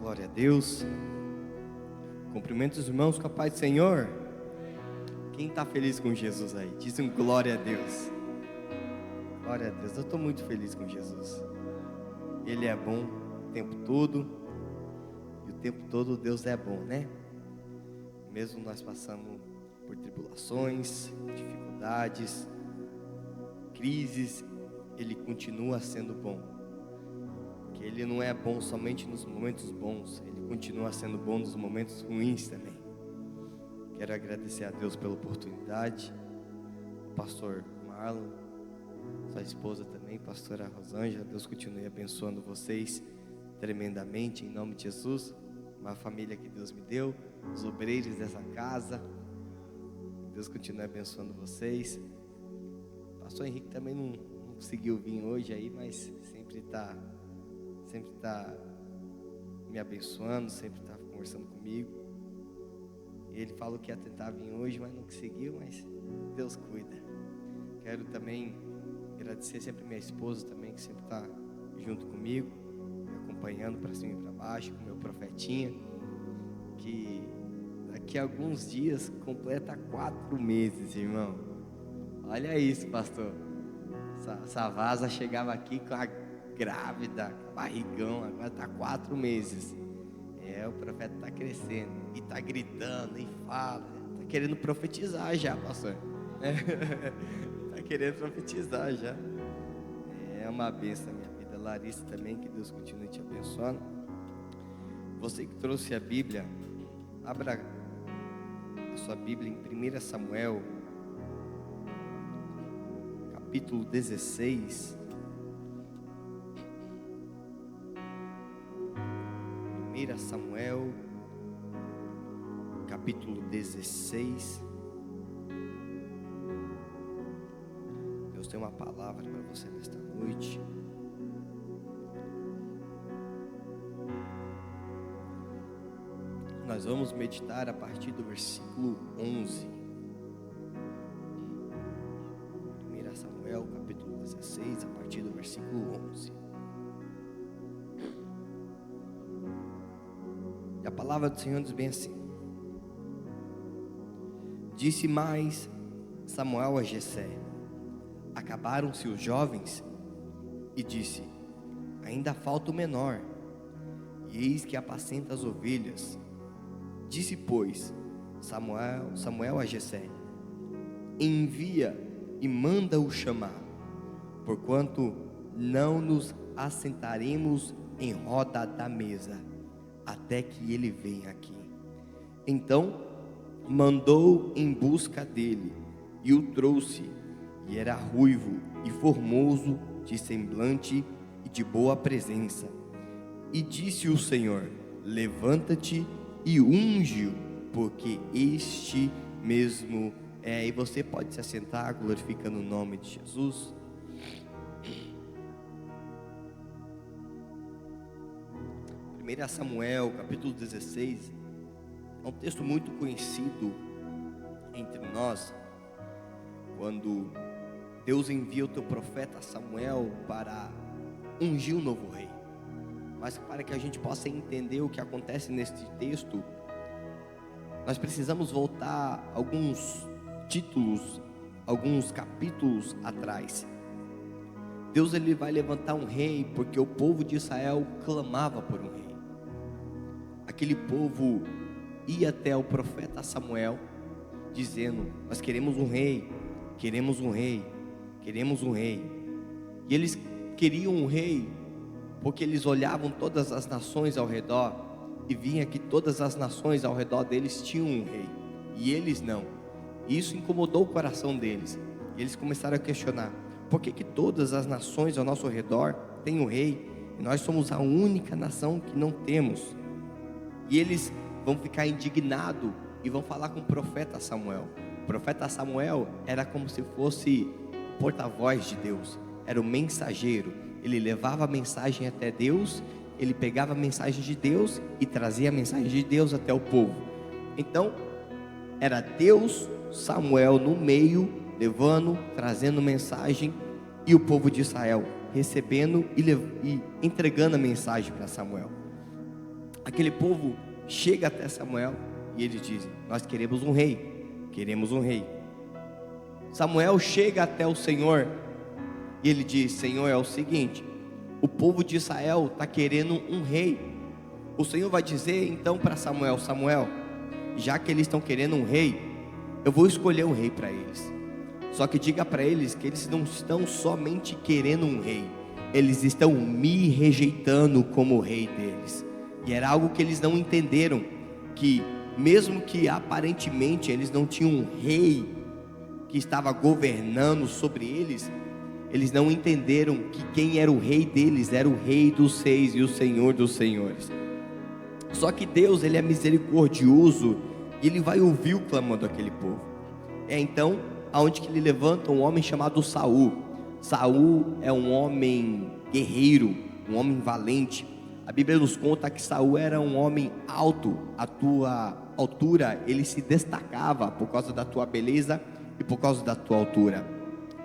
Glória a Deus. Cumprimento os irmãos com a paz do Senhor. Quem está feliz com Jesus aí? Diz um glória a Deus. Glória a Deus. Eu estou muito feliz com Jesus. Ele é bom o tempo todo. E o tempo todo Deus é bom, né? Mesmo nós passando por tribulações, dificuldades, crises, Ele continua sendo bom. Porque Ele não é bom somente nos momentos bons, Ele continua sendo bom nos momentos ruins também. Quero agradecer a Deus pela oportunidade, o pastor Marlon, sua esposa também, pastora Rosângela. Deus continue abençoando vocês tremendamente, em nome de Jesus. Uma família que Deus me deu, os obreiros dessa casa, Deus continue abençoando vocês. O pastor Henrique também não conseguiu vir hoje aí, mas sempre está me abençoando, sempre está conversando comigo. Ele falou que ia tentar vir hoje, mas não conseguiu, mas Deus cuida. Quero também agradecer sempre minha esposa também, que sempre está junto comigo, me acompanhando para cima e para baixo, com meu profetinha, que daqui a alguns dias completa 4 meses, irmão. Olha isso, pastor. Essa vaza chegava aqui com a grávida, barrigão, agora está 4 meses. O profeta está crescendo e está gritando e fala, está querendo profetizar já, pastor. Está querendo profetizar já. É uma bênção na minha vida. Larissa também, que Deus continue te abençoando. Você que trouxe a Bíblia, abra a sua Bíblia em 1 Samuel, capítulo 16. 1 Samuel, capítulo 16. Deus tem uma palavra para você nesta noite. Nós vamos meditar a partir do versículo 11. 1 Samuel, capítulo 16, a partir do versículo 11. E a palavra do Senhor diz bem assim: Disse mais Samuel a Jessé: Acabaram-se os jovens? E disse: Ainda falta o menor, e eis que apacenta as ovelhas. Disse, pois, Samuel a Jessé: Envia e manda-o chamar, porquanto não nos assentaremos em roda da mesa, até que ele venha aqui. Então mandou em busca dele, e o trouxe, e era ruivo e formoso de semblante e de boa presença. E disse o Senhor: Levanta-te e unge-o, porque este mesmo é. E você pode se assentar, glorificando o nome de Jesus. 1 Samuel, capítulo 16, é um texto muito conhecido entre nós, quando Deus envia o teu profeta Samuel para ungir um novo rei. Mas para que a gente possa entender o que acontece neste texto, nós precisamos voltar alguns títulos, alguns capítulos atrás. Deus ele vai levantar um rei, porque o povo de Israel clamava por um rei. Aquele povo ia até o profeta Samuel, dizendo: Nós queremos um rei, queremos um rei, queremos um rei. E eles queriam um rei, porque eles olhavam todas as nações ao redor, e vinha que todas as nações ao redor deles tinham um rei, e eles não. E isso incomodou o coração deles, e eles começaram a questionar: por que todas as nações ao nosso redor têm um rei, e nós somos a única nação que não temos? E eles vão ficar indignados e vão falar com o profeta Samuel. O profeta Samuel era como se fosse o porta-voz de Deus, era o mensageiro. Ele levava a mensagem até Deus, ele pegava a mensagem de Deus e trazia a mensagem de Deus até o povo. Então, era Deus, Samuel no meio, levando, trazendo mensagem, e o povo de Israel recebendo e entregando a mensagem para Samuel. aquele povo chega até Samuel e eles dizem: nós queremos um rei, queremos um rei. Samuel chega até o Senhor e ele diz: Senhor, é o seguinte, o povo de Israel está querendo um rei. O Senhor vai dizer então para Samuel: Samuel, já que eles estão querendo um rei, eu vou escolher um rei para eles. Só que diga para eles que eles não estão somente querendo um rei, eles estão me rejeitando como rei deles. E era algo que eles não entenderam, que mesmo que aparentemente eles não tinham um rei que estava governando sobre eles, eles não entenderam que quem era o rei deles era o Rei dos Reis e o Senhor dos Senhores. Só que Deus, Ele é misericordioso e Ele vai ouvir o clamor daquele povo. É então aonde que Ele levanta um homem chamado Saul. Saul é um homem guerreiro, um homem valente. A Bíblia nos conta que Saul era um homem alto, a tua altura, ele se destacava por causa da tua beleza e por causa da tua altura.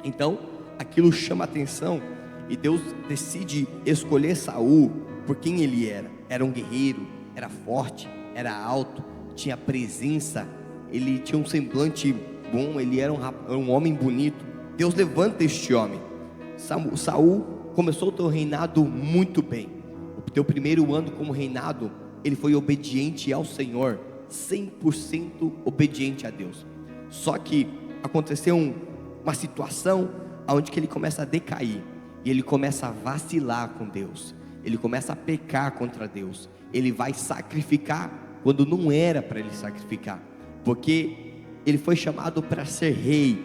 Então, aquilo chama atenção e Deus decide escolher Saul por quem ele era. Era um guerreiro, era forte, era alto, tinha presença, ele tinha um semblante bom, ele era um homem bonito. Deus levanta este homem. Saul começou o teu reinado muito bem. O teu primeiro ano como reinado, ele foi obediente ao Senhor, 100% obediente a Deus. Só que aconteceu uma situação onde que ele começa a decair, e ele começa a vacilar com Deus, ele começa a pecar contra Deus, ele vai sacrificar quando não era para ele sacrificar, porque ele foi chamado para ser rei,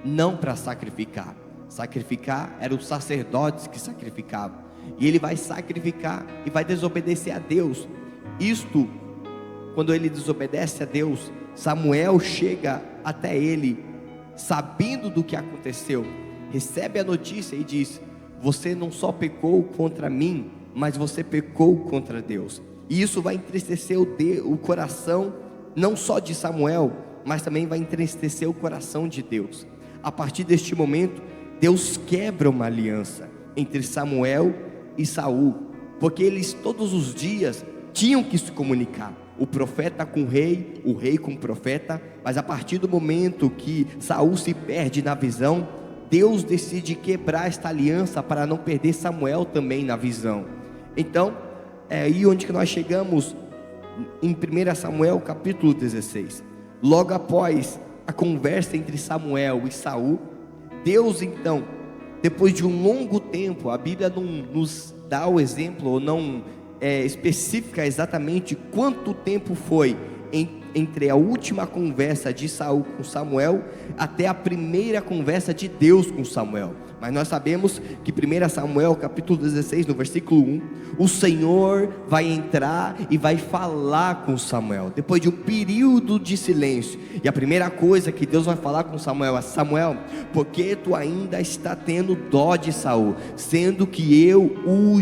não para sacrificar. Sacrificar eram os sacerdotes que sacrificavam, e ele vai sacrificar e vai desobedecer a Deus. Isto, quando ele desobedece a Deus, Samuel chega até ele, sabendo do que aconteceu, recebe a notícia e diz: você não só pecou contra mim, mas você pecou contra Deus. E isso vai entristecer o coração, não só de Samuel, mas também vai entristecer o coração de Deus. A partir deste momento, Deus quebra uma aliança entre Samuel e Saul, porque eles todos os dias tinham que se comunicar, o profeta com o rei com o profeta. Mas a partir do momento que Saul se perde na visão, Deus decide quebrar esta aliança para não perder Samuel também na visão. Então é aí onde que nós chegamos em 1 Samuel capítulo 16. Logo após a conversa entre Samuel e Saul, Deus então, depois de um longo tempo, a Bíblia não nos dá o exemplo, ou não especifica exatamente quanto tempo foi entre a última conversa de Saul com Samuel até a primeira conversa de Deus com Samuel. Mas nós sabemos que 1 Samuel capítulo 16, no versículo 1, o Senhor vai entrar e vai falar com Samuel, depois de um período de silêncio. E a primeira coisa que Deus vai falar com Samuel é: Samuel, porque tu ainda está tendo dó de Saul, sendo que eu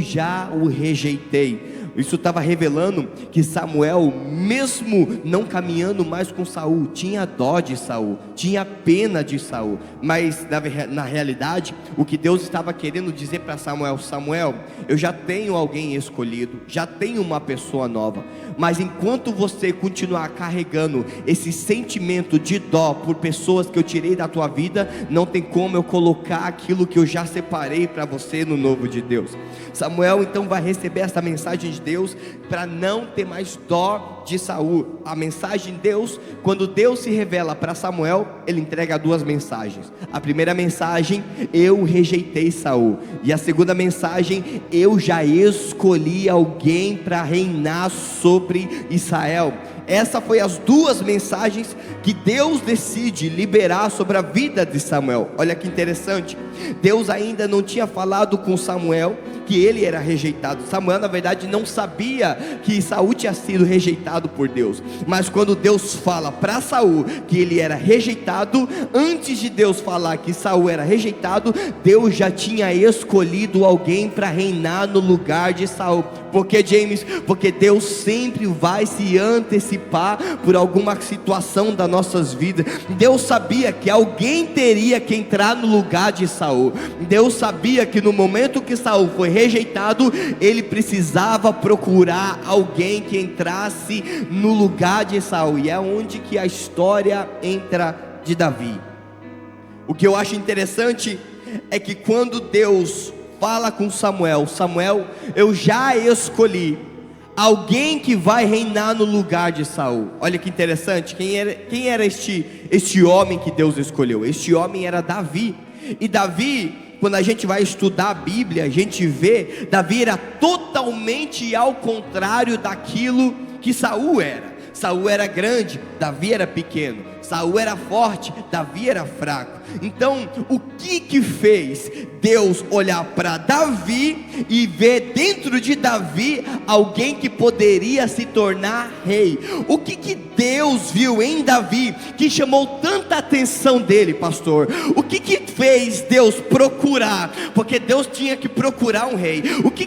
já o rejeitei. Isso estava revelando que Samuel, mesmo não caminhando mais com Saul, tinha dó de Saul, tinha pena de Saul. Mas na realidade, o que Deus estava querendo dizer para Samuel: Samuel, eu já tenho alguém escolhido, já tenho uma pessoa nova, mas enquanto você continuar carregando esse sentimento de dó por pessoas que eu tirei da tua vida, não tem como eu colocar aquilo que eu já separei para você no novo de Deus. Samuel então vai receber essa mensagem de Deus para não ter mais dó de Saul. A mensagem de Deus, quando Deus se revela para Samuel, ele entrega duas mensagens. A primeira mensagem: eu rejeitei Saul. E a segunda mensagem: eu já escolhi alguém para reinar sobre Israel. Essas foram as duas mensagens que Deus decide liberar sobre a vida de Samuel. Olha que interessante, Deus ainda não tinha falado com Samuel que ele era rejeitado. Samuel na verdade não sabia que Saul tinha sido rejeitado rejeitado por Deus. Mas quando Deus fala para Saul que ele era rejeitado, antes de Deus falar que Saul era rejeitado, Deus já tinha escolhido alguém para reinar no lugar de Saul. Por que, James? Porque Deus sempre vai se antecipar por alguma situação das nossas vidas. Deus sabia que alguém teria que entrar no lugar de Saul. Deus sabia que no momento que Saul foi rejeitado, ele precisava procurar alguém que entrasse no lugar de Saul. E é onde que a história entra de Davi. O que eu acho interessante é que quando Deus fala com Samuel: Samuel, eu já escolhi alguém que vai reinar no lugar de Saul. Olha que interessante, quem era este homem que Deus escolheu? Este homem era Davi. E Davi, quando a gente vai estudar a Bíblia, a gente vê, Davi era totalmente ao contrário daquilo que Saul era. Saul era grande, Davi era pequeno. Saul era forte, Davi era fraco. Então, o que fez Deus olhar para Davi e ver dentro de Davi alguém que poderia se tornar rei? O que Deus viu em Davi que chamou tanta atenção dele, pastor? O que fez Deus procurar? Porque Deus tinha que procurar um rei. O que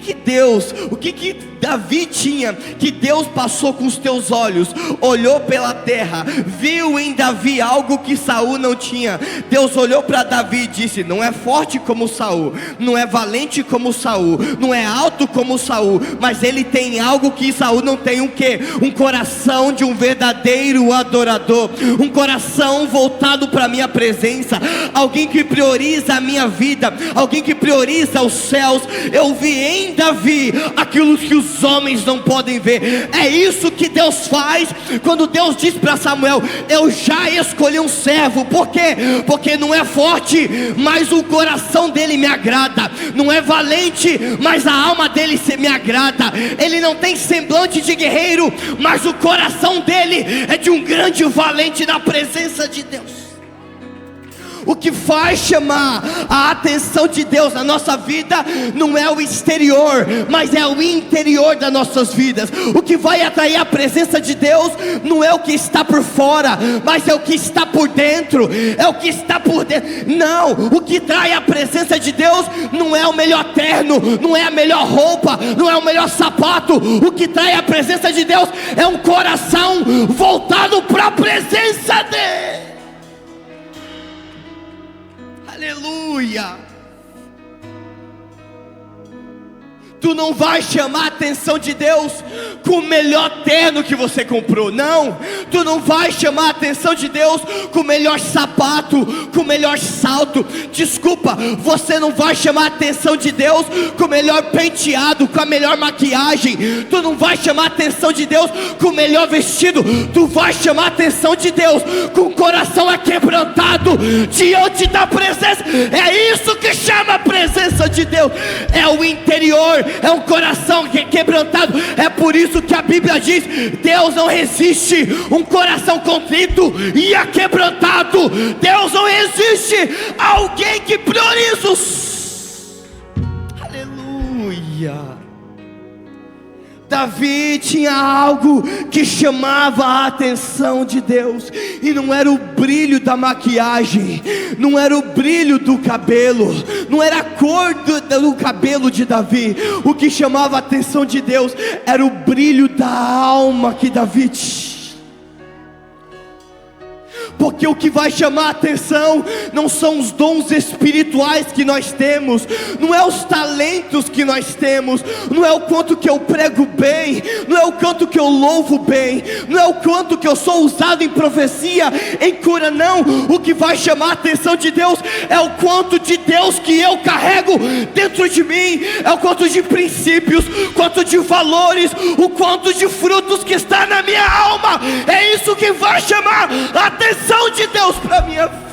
Davi tinha que Deus passou com os teus olhos, olhou pela terra, viu em Davi algo que Saul não tinha? Deus olhou para Davi e disse: não é forte como Saul, não é valente como Saul, não é alto como Saul, mas ele tem algo que Saul não tem. O quê? Um coração de um verdadeiro adorador, um coração voltado para a minha presença, alguém que prioriza a minha vida, alguém que prioriza os céus. Eu vi em Davi aquilo que os homens não podem ver. É isso que Deus faz quando Deus diz para Samuel: eu já escolhi um servo. Por quê? Porque não é forte, mas o coração dele me agrada. Não é valente, mas a alma dele me agrada. Ele não tem semblante de guerreiro, mas o coração dele é de um grande valente na presença de Deus. O que faz chamar a atenção de Deus na nossa vida não é o exterior, mas é o interior das nossas vidas. O que vai atrair a presença de Deus não é o que está por fora, mas é o que está por dentro. É o que está por dentro. Não, o que trai a presença de Deus não é o melhor terno, não é a melhor roupa, não é o melhor sapato. O que trai a presença de Deus é um coração voltado para a presença dele. Aleluia. Tu não vai chamar a atenção de Deus com o melhor terno que você comprou. Não, tu não vai chamar a atenção de Deus com o melhor sapato, com o melhor salto. Desculpa, você não vai chamar a atenção de Deus com o melhor penteado, com a melhor maquiagem. Tu não vai chamar a atenção de Deus com o melhor vestido. Tu vai chamar a atenção de Deus com o coração aquebrantado diante da presença. É isso que chama a presença de Deus. É o interior, é um coração quebrantado. É por isso que a Bíblia diz: Deus não resiste um coração contrito e aquebrantado. Deus não resiste alguém que prioriza os... Aleluia. Davi tinha algo que chamava a atenção de Deus, e não era o brilho da maquiagem, não era o brilho do cabelo, não era a cor do cabelo de Davi. O que chamava a atenção de Deus era o brilho da alma que Davi tinha. Porque o que vai chamar a atenção não são os dons espirituais que nós temos, não é os talentos que nós temos, não é o quanto que eu prego bem, não é o quanto que eu louvo bem, não é o quanto que eu sou usado em profecia, em cura. Não, o que vai chamar a atenção de Deus é o quanto de Deus que eu carrego dentro de mim, é o quanto de princípios, quanto de valores, o quanto de frutos que está na minha alma. É isso que vai chamar a atenção de Deus para minha vida.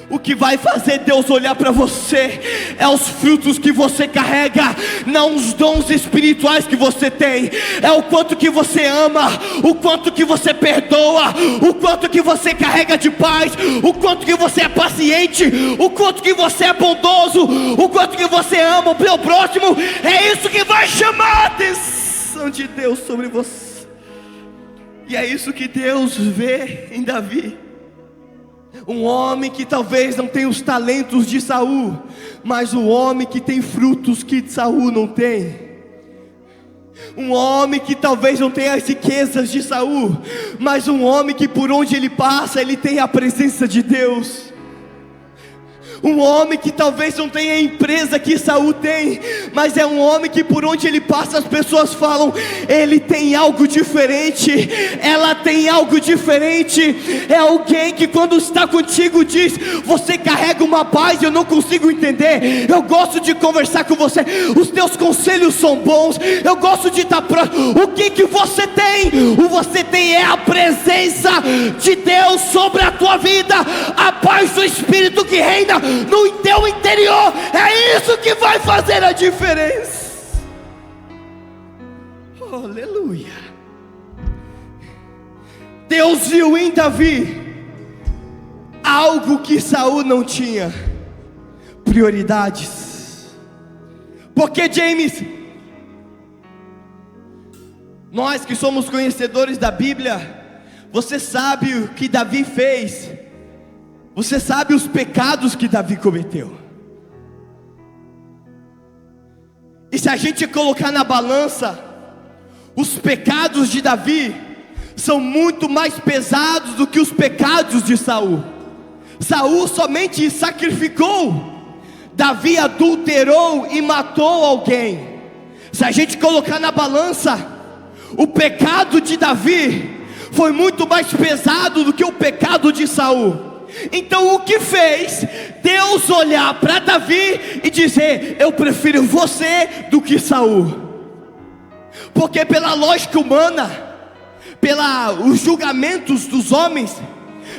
O que vai fazer Deus olhar para você é os frutos que você carrega, não os dons espirituais que você tem. É o quanto que você ama, o quanto que você perdoa, o quanto que você carrega de paz, o quanto que você é paciente, o quanto que você é bondoso, o quanto que você ama o seu próximo. É isso que vai chamar a atenção de Deus sobre você. E é isso que Deus vê em Davi. Um homem que talvez não tenha os talentos de Saul, mas um homem que tem frutos que Saul não tem. Um homem que talvez não tenha as riquezas de Saul, mas um homem que por onde ele passa, ele tem a presença de Deus. Um homem que talvez não tenha a empresa que Saul tem, mas é um homem que por onde ele passa as pessoas falam: ele tem algo diferente, ela tem algo diferente. É alguém que quando está contigo diz: você carrega uma paz, eu não consigo entender, eu gosto de conversar com você, os teus conselhos são bons, eu gosto de estar próximo. O que você tem? O você tem é a presença de Deus sobre a tua vida, a paz do Espírito que reina no teu interior. É isso que vai fazer a diferença. Oh, aleluia. Deus viu em Davi algo que Saul não tinha: prioridades. Porque, James, nós que somos conhecedores da Bíblia, você sabe o que Davi fez, você sabe os pecados que Davi cometeu. E se a gente colocar na balança, os pecados de Davi são muito mais pesados do que os pecados de Saul. Saul somente sacrificou, Davi adulterou e matou alguém. Se a gente colocar na balança, o pecado de Davi foi muito mais pesado do que o pecado de Saul. Então o que fez Deus olhar para Davi e dizer: eu prefiro você do que Saul? Porque pela lógica humana, pelos julgamentos dos homens,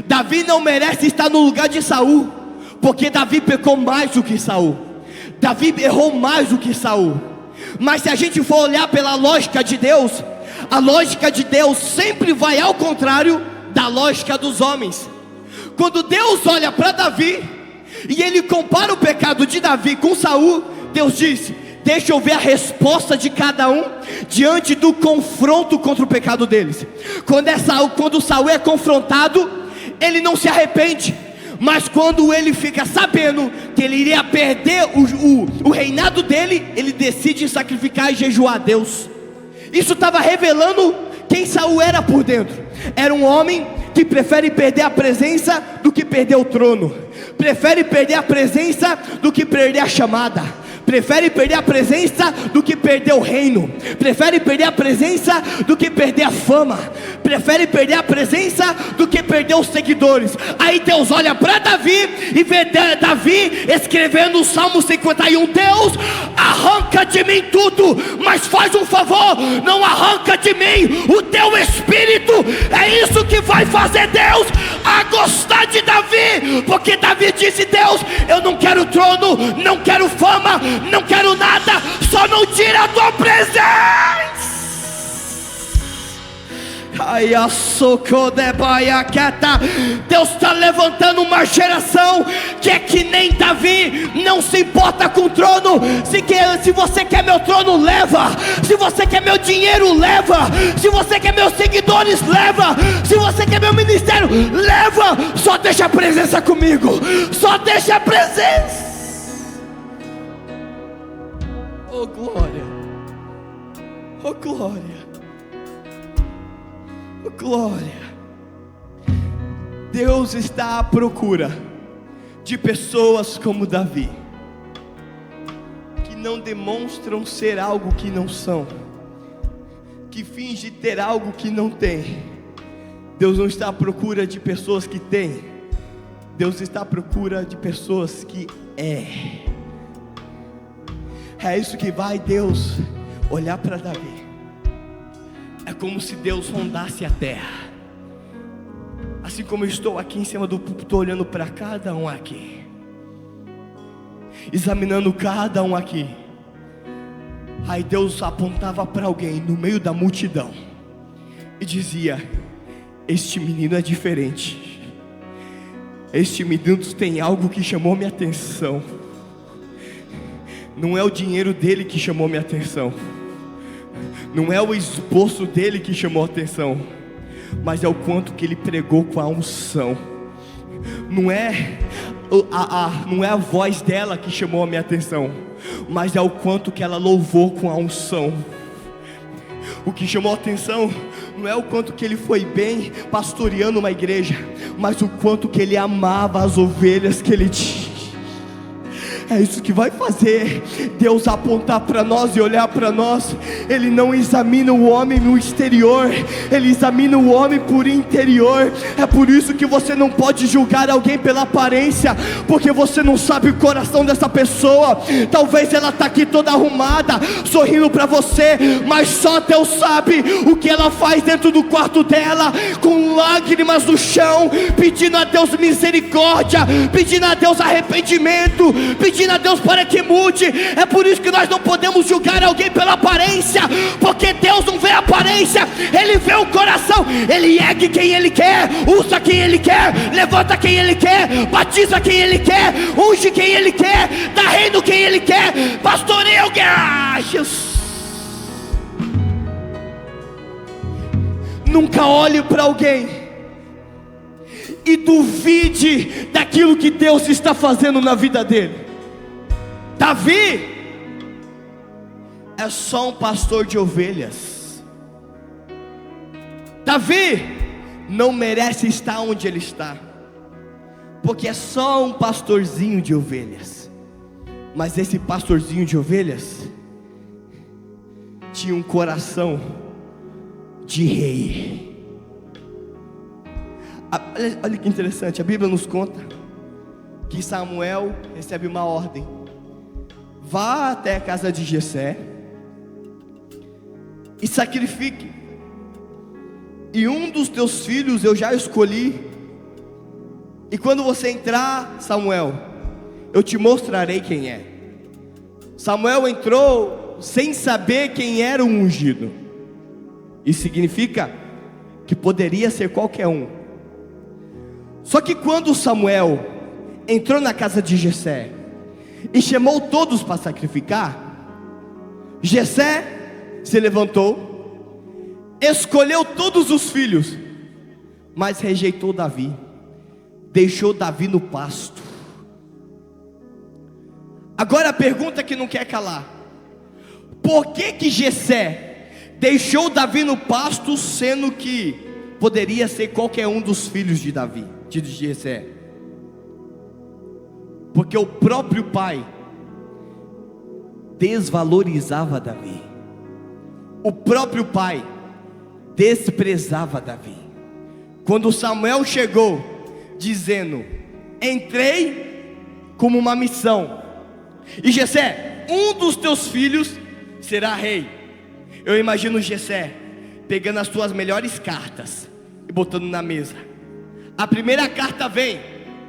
Davi não merece estar no lugar de Saul, porque Davi pecou mais do que Saul, Davi errou mais do que Saul. Mas se a gente for olhar pela lógica de Deus, a lógica de Deus sempre vai ao contrário da lógica dos homens. Quando Deus olha para Davi e ele compara o pecado de Davi com Saul, Deus diz: deixa eu ver a resposta de cada um diante do confronto contra o pecado deles. Quando Saul é confrontado, ele não se arrepende, mas quando ele fica sabendo que ele iria perder o reinado dele, ele decide sacrificar e jejuar a Deus. Isso estava revelando quem Saul era por dentro. Era um homem que prefere perder a presença do que perder o trono, prefere perder a presença do que perder a chamada, prefere perder a presença do que perder o reino, prefere perder a presença do que perder a fama, prefere perder a presença do que perder os seguidores. Aí Deus olha para Davi e vê Davi escrevendo o Salmo 51: Deus, arranca de mim tudo, mas faz um favor, não arranca de mim o teu espírito. É isso que vai fazer Deus a gostar de Davi, porque Davi disse: Deus, eu não quero trono, não quero fama, não quero nada, só não tira a tua presença. Deus está levantando uma geração que é que nem Davi, não se importa com o trono. Se você quer meu trono, leva. Se você quer meu dinheiro, leva. Se você quer meus seguidores, leva. Se você quer meu ministério, leva. Só deixa a presença comigo, só deixa a presença. Oh glória, oh glória, oh glória. Deus está à procura de pessoas como Davi, que não demonstram ser algo que não são, que fingem ter algo que não tem. Deus não está à procura de pessoas que têm, Deus está à procura de pessoas que É isso que vai Deus olhar para Davi. É como se Deus rondasse a terra. Assim como eu estou aqui em cima do púlpito, olhando para cada um aqui, examinando cada um aqui. Aí Deus apontava para alguém no meio da multidão e dizia: este menino é diferente, este menino tem algo que chamou minha atenção. Não é o dinheiro dele que chamou minha atenção, não é o esboço dele que chamou a atenção, mas é o quanto que ele pregou com a unção. Não é a voz dela que chamou a minha atenção, mas é o quanto que ela louvou com a unção. O que chamou a atenção não é o quanto que ele foi bem pastoreando uma igreja, mas o quanto que ele amava as ovelhas que ele tinha. É isso que vai fazer Deus apontar para nós e olhar para nós. Ele não examina o homem no exterior, Ele examina o homem por interior. É por isso que você não pode julgar alguém pela aparência, porque você não sabe o coração dessa pessoa. Talvez ela está aqui toda arrumada, sorrindo para você, mas só Deus sabe o que ela faz dentro do quarto dela, com lágrimas no chão, pedindo a Deus misericórdia, pedindo a Deus arrependimento, pedindo a Deus para que mude. É por isso que nós não podemos julgar alguém pela aparência, porque Deus não vê a aparência, Ele vê o coração. Ele ergue quem Ele quer, usa quem Ele quer, levanta quem Ele quer, batiza quem Ele quer, unge quem Ele quer, dá reino quem Ele quer, pastoreia alguém. Jesus. Nunca olhe para alguém e duvide daquilo que Deus está fazendo na vida dele. Davi é só um pastor de ovelhas. Davi não merece estar onde ele está, porque é só um pastorzinho de ovelhas. Mas esse pastorzinho de ovelhas tinha um coração de rei. Olha que interessante, a Bíblia nos conta que Samuel recebe uma ordem: vá até a casa de Jessé e sacrifique, e um dos teus filhos eu já escolhi, e quando você entrar, Samuel, eu te mostrarei quem é. Samuel entrou sem saber quem era o ungido. Isso significa que poderia ser qualquer um. Só que quando Samuel entrou na casa de Jessé e chamou todos para sacrificar, Jessé se levantou, escolheu todos os filhos, mas rejeitou Davi, deixou Davi no pasto. Agora a pergunta que não quer calar: por que Jessé deixou Davi no pasto, sendo que poderia ser qualquer um dos filhos de Davi, de Jessé? Porque o próprio pai desvalorizava Davi, o próprio pai desprezava Davi. Quando Samuel chegou dizendo: entrei como uma missão, e Jessé, um dos teus filhos será rei. Eu imagino Jessé pegando as suas melhores cartas e botando na mesa. A primeira carta vem,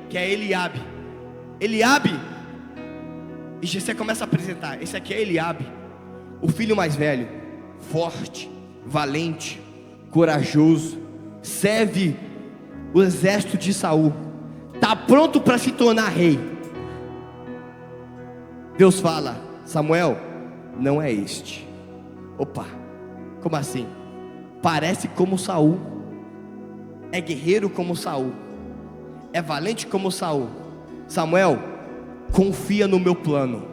que é Eliabe. E Jessé começa a apresentar: esse aqui é Eliabe, o filho mais velho, forte, valente, corajoso, serve o exército de Saul, está pronto para se tornar rei. Deus fala: Samuel, não é este. Opa, como assim? Parece como Saul, é guerreiro como Saul, é valente como Saul. Samuel, confia no meu plano,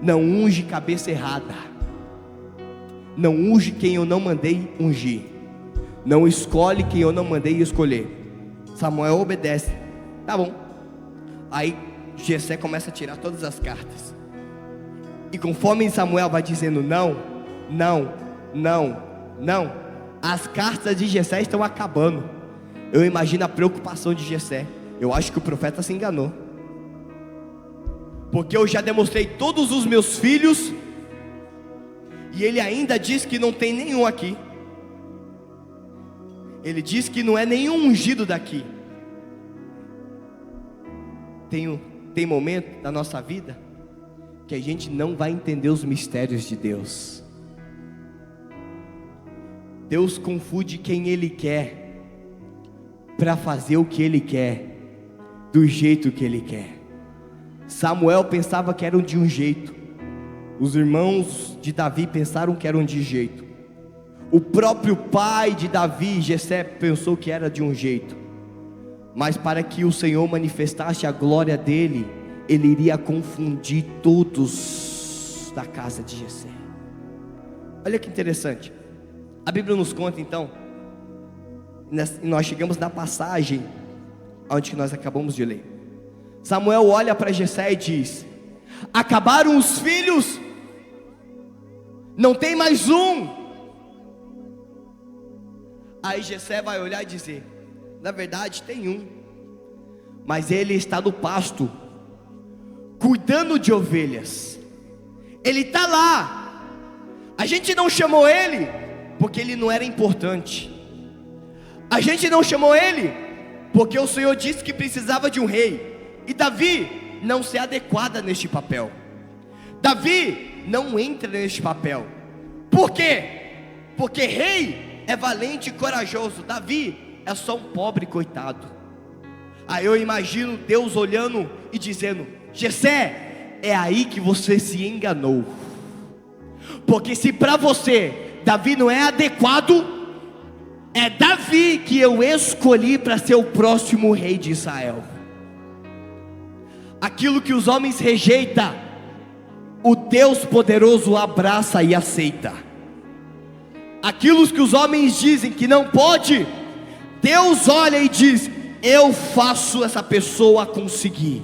não unge cabeça errada, não unge quem eu não mandei ungir, não escolhe quem eu não mandei escolher. Samuel obedece. Tá bom. Aí Jessé começa a tirar todas as cartas, e conforme Samuel vai dizendo não, as cartas de Jessé estão acabando. Eu imagino a preocupação de Jessé: eu acho que o profeta se enganou, porque eu já demonstrei todos os meus filhos, e ele ainda diz que não tem nenhum aqui. Ele diz que não é nenhum ungido daqui. Tem momento da nossa vida que a gente não vai entender os mistérios de Deus. Deus confunde quem Ele quer para fazer o que Ele quer, do jeito que Ele quer. Samuel pensava que eram de um jeito, os irmãos de Davi pensaram que eram de jeito. O próprio pai de Davi, Jessé, pensou que era de um jeito, mas para que o Senhor manifestasse a glória dele, ele iria confundir todos da casa de Jessé. Olha que interessante. A Bíblia nos conta então, nós chegamos na passagem onde nós acabamos de ler. Samuel olha para Jessé e diz: acabaram os filhos, não tem mais um. Aí Jessé vai olhar e dizer: na verdade tem um, mas ele está no pasto, cuidando de ovelhas. Ele está lá. A gente não chamou ele porque ele não era importante. A gente não chamou ele porque o Senhor disse que precisava de um rei. E Davi não se adequada neste papel. Davi não entra neste papel. Por quê? Porque rei é valente e corajoso. Davi é só um pobre coitado. Aí eu imagino Deus olhando e dizendo: Jessé, é aí que você se enganou. Porque se para você Davi não é adequado, é Davi que eu escolhi para ser o próximo rei de Israel. Aquilo que os homens rejeitam, o Deus poderoso abraça e aceita. Aquilo que os homens dizem que não pode, Deus olha e diz: eu faço essa pessoa conseguir.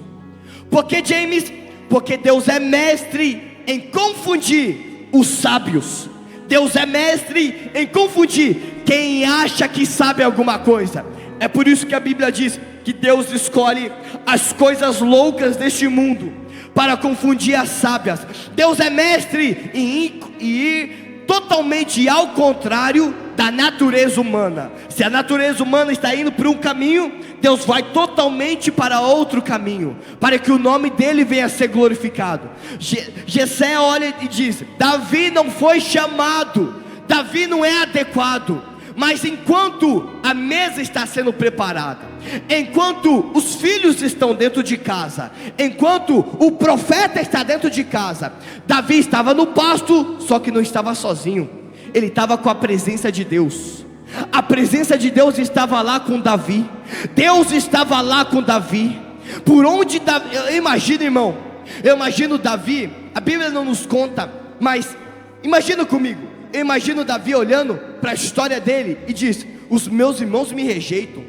Porque James, porque Deus é mestre em confundir os sábios. Deus é mestre em confundir quem acha que sabe alguma coisa. É por isso que a Bíblia diz que Deus escolhe as coisas loucas deste mundo para confundir as sábias. Deus é mestre em ir totalmente ao contrário da natureza humana. Se a natureza humana está indo por um caminho, Deus vai totalmente para outro caminho, para que o nome dele venha a ser glorificado. Jessé olha e diz: Davi não foi chamado, Davi não é adequado. Mas enquanto a mesa está sendo preparada, enquanto os filhos estão dentro de casa, enquanto o profeta está dentro de casa, Davi estava no pasto, só que não estava sozinho. Ele estava com a presença de Deus. A presença de Deus estava lá com Davi. Deus estava lá com Davi. Por onde Davi, eu imagino, irmão, eu imagino Davi. A Bíblia não nos conta, mas imagina comigo. Eu imagino Davi olhando para a história dele e diz: os meus irmãos me rejeitam,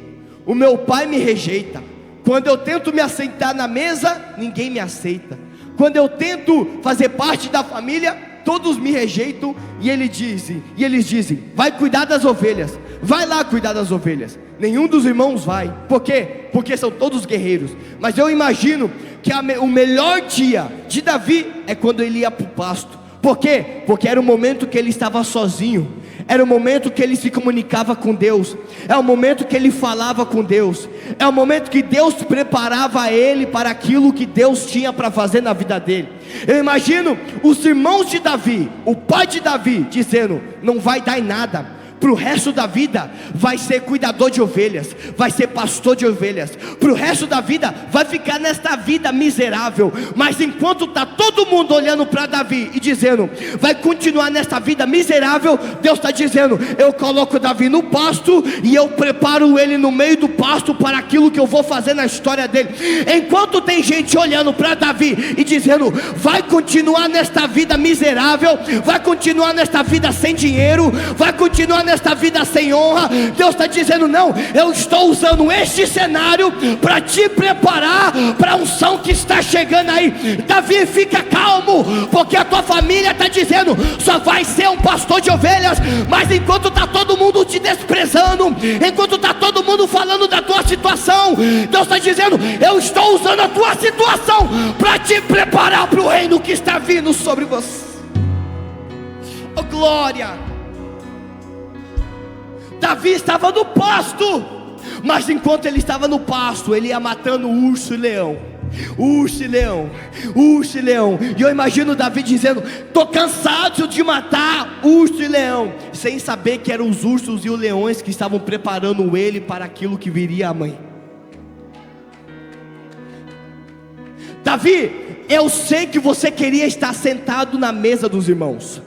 o meu pai me rejeita. Quando eu tento me assentar na mesa, ninguém me aceita. Quando eu tento fazer parte da família, todos me rejeitam. E eles dizem: vai cuidar das ovelhas, vai lá cuidar das ovelhas. Nenhum dos irmãos vai. Por quê? Porque são todos guerreiros. Mas eu imagino que o melhor dia de Davi é quando ele ia para o pasto. Por quê? Porque era o momento que ele estava sozinho. Era o momento que ele se comunicava com Deus. É o momento que ele falava com Deus. É o momento que Deus preparava ele para aquilo que Deus tinha para fazer na vida dele. Eu imagino os irmãos de Davi, o pai de Davi, dizendo: não vai dar em nada. Para o resto da vida vai ser cuidador de ovelhas, vai ser pastor de ovelhas. Para o resto da vida vai ficar nesta vida miserável. Mas enquanto está todo mundo olhando para Davi e dizendo: vai continuar nesta vida miserável, Deus está dizendo: eu coloco Davi no pasto e eu preparo ele no meio do pasto para aquilo que eu vou fazer na história dele. Enquanto tem gente olhando para Davi e dizendo: vai continuar nesta vida miserável, vai continuar nesta vida sem dinheiro, vai continuar nesta vida sem honra, Deus está dizendo: não, eu estou usando este cenário para te preparar para a unção que está chegando aí. Davi, fica calmo, porque a tua família está dizendo: só vai ser um pastor de ovelhas. Mas enquanto está todo mundo te desprezando, enquanto está todo mundo falando da tua situação, Deus está dizendo: eu estou usando a tua situação para te preparar para o reino que está vindo sobre você. Oh glória! Davi estava no pasto, mas enquanto ele estava no pasto, ele ia matando urso e leão. Urso e leão, urso e leão. E eu imagino Davi dizendo: estou cansado de matar urso e leão, sem saber que eram os ursos e os leões que estavam preparando ele para aquilo que viria amanhã. Davi, eu sei que você queria estar sentado na mesa dos irmãos.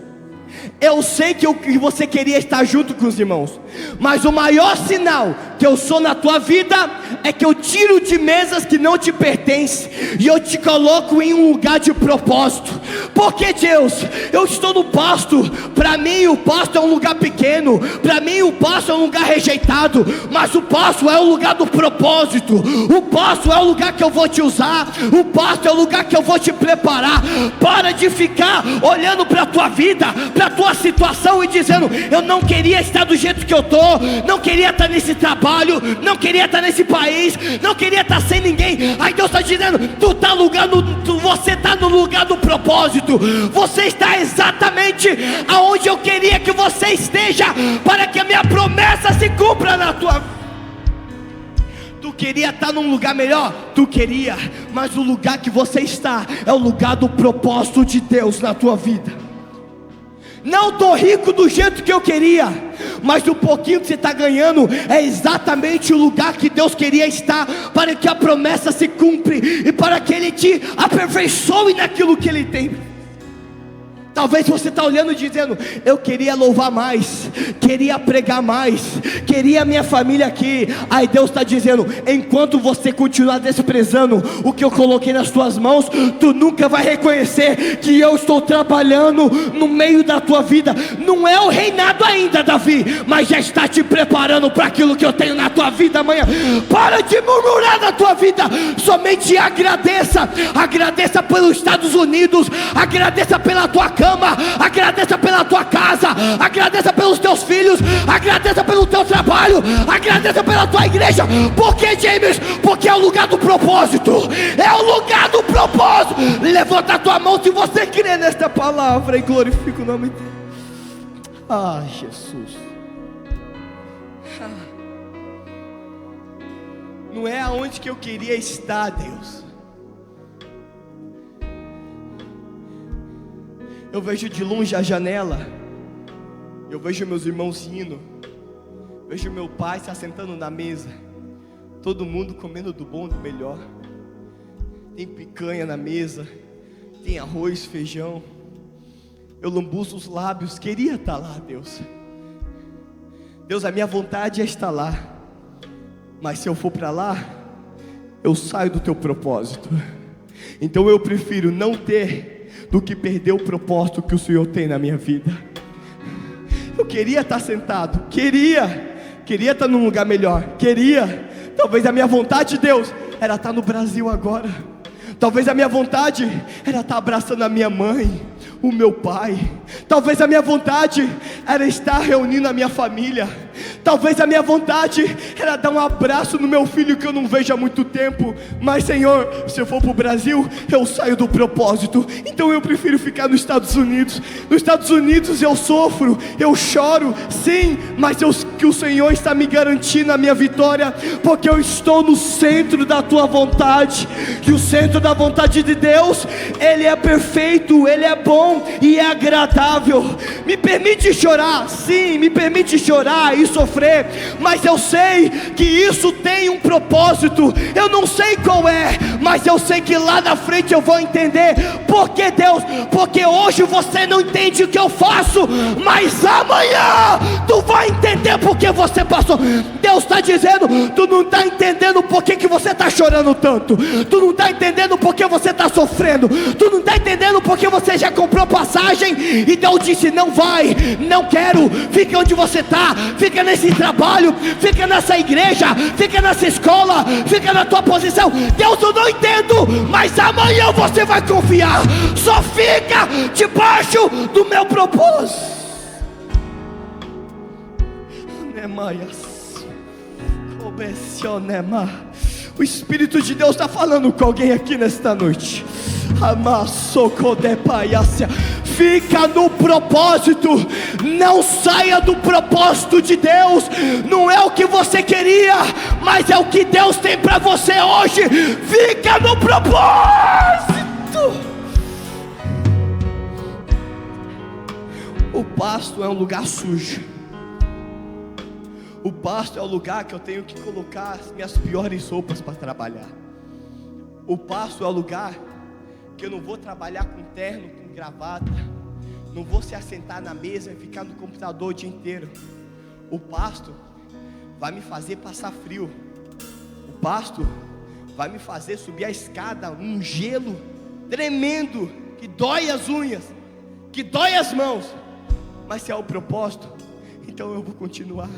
Eu sei que você queria estar junto com os irmãos, mas o maior sinal que eu sou na tua vida é que eu tiro de mesas que não te pertencem e eu te coloco em um lugar de propósito. Porque Deus, eu estou no pasto. Para mim o pasto é um lugar pequeno, para mim o pasto é um lugar rejeitado, mas o pasto é o lugar do propósito. O pasto é o lugar que eu vou te usar, o pasto é o lugar que eu vou te preparar. Para de ficar olhando para a tua vida, para a tua situação e dizendo: eu não queria estar do jeito que eu estou, não queria estar nesse trabalho, não queria estar nesse país, não queria estar sem ninguém. Aí Deus está dizendo: você está no lugar do propósito, você está exatamente aonde eu queria que você esteja, para que a minha promessa se cumpra na tua vida. Tu queria estar num lugar melhor? Tu queria, mas o lugar que você está é o lugar do propósito de Deus na tua vida. Não estou rico do jeito que eu queria, mas o pouquinho que você está ganhando é exatamente o lugar que Deus queria estar, para que a promessa se cumpra e para que Ele te aperfeiçoe naquilo que Ele tem. Talvez você está olhando e dizendo: eu queria louvar mais, queria pregar mais, queria minha família aqui. Aí Deus está dizendo: enquanto você continuar desprezando o que eu coloquei nas tuas mãos, tu nunca vai reconhecer que eu estou trabalhando no meio da tua vida. Não é o reinado ainda, Davi, mas já está te preparando para aquilo que eu tenho na tua vida amanhã. Para de murmurar na tua vida, somente agradeça. Agradeça pelos Estados Unidos, agradeça pela tua cama, agradeça pela tua casa, agradeça pelos teus filhos, agradeça pelo teu trabalho, agradeça pela tua igreja. Por que, James? Porque é o lugar do propósito, é o lugar do propósito. Levanta a tua mão se você crê nesta palavra e glorifica o nome dele. Ah, Jesus. Não é aonde que eu queria estar, Deus. Eu vejo de longe a janela, eu vejo meus irmãos indo, vejo meu pai se assentando na mesa, todo mundo comendo do bom e do melhor. Tem picanha na mesa, tem arroz, feijão. Eu lambuzo os lábios, queria estar lá, Deus. Deus, a minha vontade é estar lá, mas se eu for para lá, eu saio do teu propósito. Então eu prefiro não ter do que perder o propósito que o Senhor tem na minha vida. Eu queria estar sentado, queria estar num lugar melhor, talvez a minha vontade, Deus, era estar no Brasil agora. Talvez a minha vontade era estar abraçando a minha mãe, o meu pai. Talvez a minha vontade era estar reunindo a minha família. Talvez a minha vontade era dar um abraço no meu filho que eu não vejo há muito tempo. Mas, Senhor, se eu for para o Brasil, eu saio do propósito. Então eu prefiro ficar nos Estados Unidos. Nos Estados Unidos eu sofro, eu choro, sim, mas que o Senhor está me garantindo a minha vitória, porque eu estou no centro da tua vontade. E o centro da vontade de Deus, Ele é perfeito, Ele é bom e é agradável. Me permite chorar, sim, me permite chorar e sofrer, mas eu sei que isso tem um propósito. Eu não sei qual é, mas eu sei que lá na frente eu vou entender. Porque Deus, porque hoje você não entende o que eu faço, mas amanhã tu vai entender porque você passou. Deus está dizendo: tu não está entendendo porque que você está chorando tanto, tu não está entendendo porque você está sofrendo, tu não está entendendo porque você já comprou passagem e Deus disse: não vai, não quero, fica onde você está, fica nesse trabalho, fica nessa igreja, fica nessa escola, fica na tua posição. Deus, eu não entendo, mas amanhã você vai confiar. Só fica debaixo do meu propósito. O Espírito de Deus está falando com alguém aqui nesta noite. Fica no propósito, não saia do propósito de Deus. Não é o que você queria, mas é o que Deus tem para você hoje. Fica no propósito. O pasto é um lugar sujo. O pasto é o lugar que eu tenho que colocar as minhas piores roupas para trabalhar. O pasto é o lugar que eu não vou trabalhar com terno, com gravata. não vou se assentar na mesa e ficar no computador o dia inteiro. O pasto vai me fazer passar frio. O pasto vai me fazer subir a escada, um gelo tremendo, que dói as unhas, que dói as mãos. Mas se é o propósito, então eu vou continuar.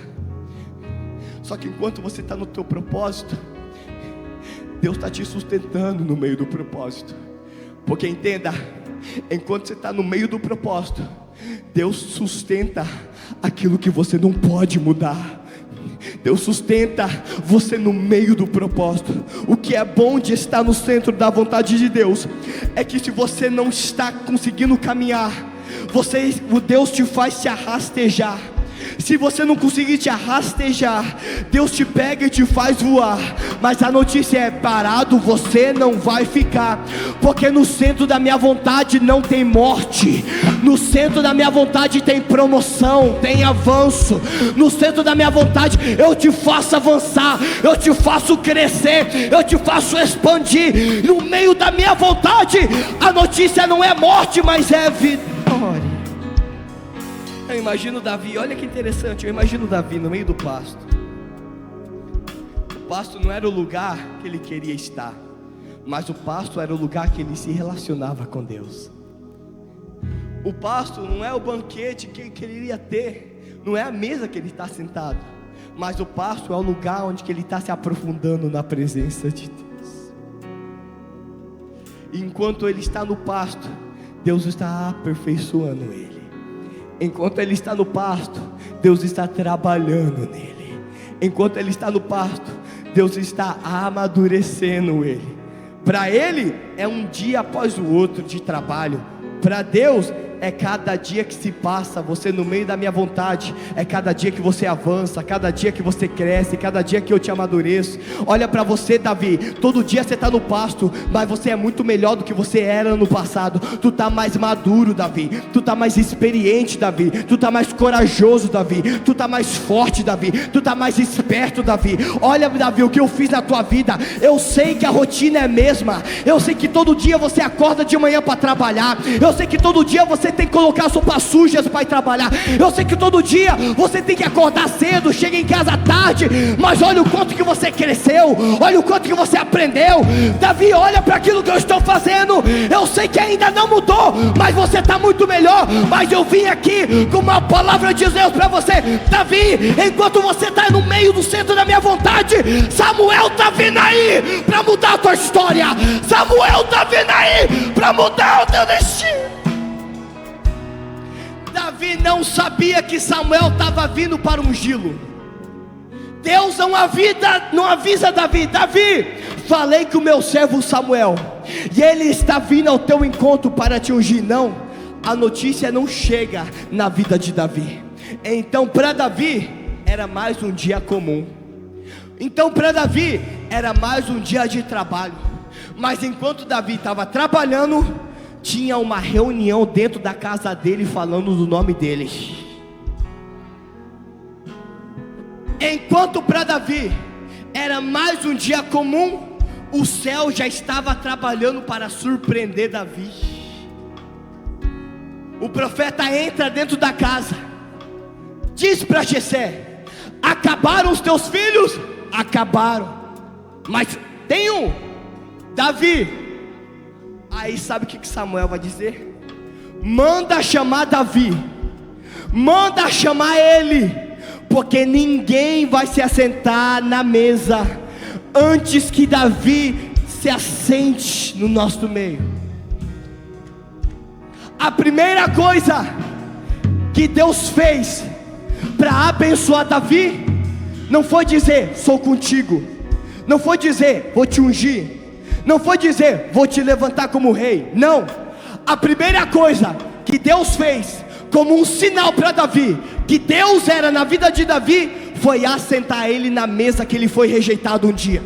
Só que enquanto você está no teu propósito, Deus está te sustentando no meio do propósito. Porque entenda, enquanto você está no meio do propósito, Deus sustenta aquilo que você não pode mudar. Deus sustenta você no meio do propósito. O que é bom de estar no centro da vontade de Deus é que se você não está conseguindo caminhar, o Deus te faz se arrastejar. Se você não conseguir te arrastejar, Deus te pega e te faz voar. Mas a notícia é: parado você não vai ficar, porque no centro da minha vontade não tem morte. No centro da minha vontade tem promoção, tem avanço. No centro da minha vontade eu te faço avançar, eu te faço crescer, eu te faço expandir. No meio da minha vontade, a notícia não é morte, mas é vitória. Eu imagino Davi, olha que interessante, eu imagino Davi no meio do pasto. O pasto não era o lugar que ele queria estar, mas o pasto era o lugar que ele se relacionava com Deus. O pasto não é o banquete que ele iria ter, não é a mesa que ele está sentado, mas o pasto é o lugar onde ele está se aprofundando na presença de Deus. E enquanto ele está no pasto, Deus está aperfeiçoando ele. Enquanto ele está no pasto, Deus está trabalhando nele. Enquanto ele está no pasto, Deus está amadurecendo ele. Para ele é um dia após o outro de trabalho. Para Deus é cada dia que se passa, você no meio da minha vontade, é cada dia que você avança, cada dia que você cresce, cada dia que eu te amadureço. Olha para você, Davi, todo dia você está no pasto, mas você é muito melhor do que você era no passado. Tu está mais maduro, Davi, tu está mais experiente, Davi, tu está mais corajoso, Davi, tu está mais forte, Davi, tu está mais esperto, Davi. Olha, Davi, o que eu fiz na tua vida. Eu sei que a rotina é a mesma, eu sei que todo dia você acorda de manhã para trabalhar, eu sei que todo dia você tem que colocar as roupas sujas para ir trabalhar, eu sei que todo dia você tem que acordar cedo, chega em casa tarde, mas olha o quanto que você cresceu, olha o quanto que você aprendeu. Davi, olha para aquilo que eu estou fazendo, eu sei que ainda não mudou, mas você está muito melhor. Mas eu vim aqui com uma palavra de Deus para você, Davi, enquanto você está no meio do centro da minha vontade, Samuel está vindo aí para mudar a tua história, Samuel está vindo aí para mudar o teu destino. Davi não sabia que Samuel estava vindo para ungí-lo. Deus não avisa Davi: Davi, falei com o meu servo Samuel, e ele está vindo ao teu encontro para te ungir. Não, a notícia não chega na vida de Davi. Então para Davi era mais um dia comum. Então para Davi era mais um dia de trabalho. Mas enquanto Davi estava trabalhando, tinha uma reunião dentro da casa dele falando do nome dele. Enquanto para Davi era mais um dia comum, o céu já estava trabalhando para surpreender Davi. O profeta entra dentro da casa, diz para Jessé: acabaram os teus filhos? Acabaram, mas tem um, Davi. Aí sabe o que Samuel vai dizer? Manda chamar Davi, manda chamar ele, porque ninguém vai se assentar na mesa antes que Davi se assente no nosso meio. A primeira coisa que Deus fez para abençoar Davi não foi dizer: sou contigo, não foi dizer: vou te ungir, não foi dizer: vou te levantar como rei. Não, a primeira coisa que Deus fez como um sinal para Davi, que Deus era na vida de Davi, foi assentar ele na mesa que ele foi rejeitado um dia.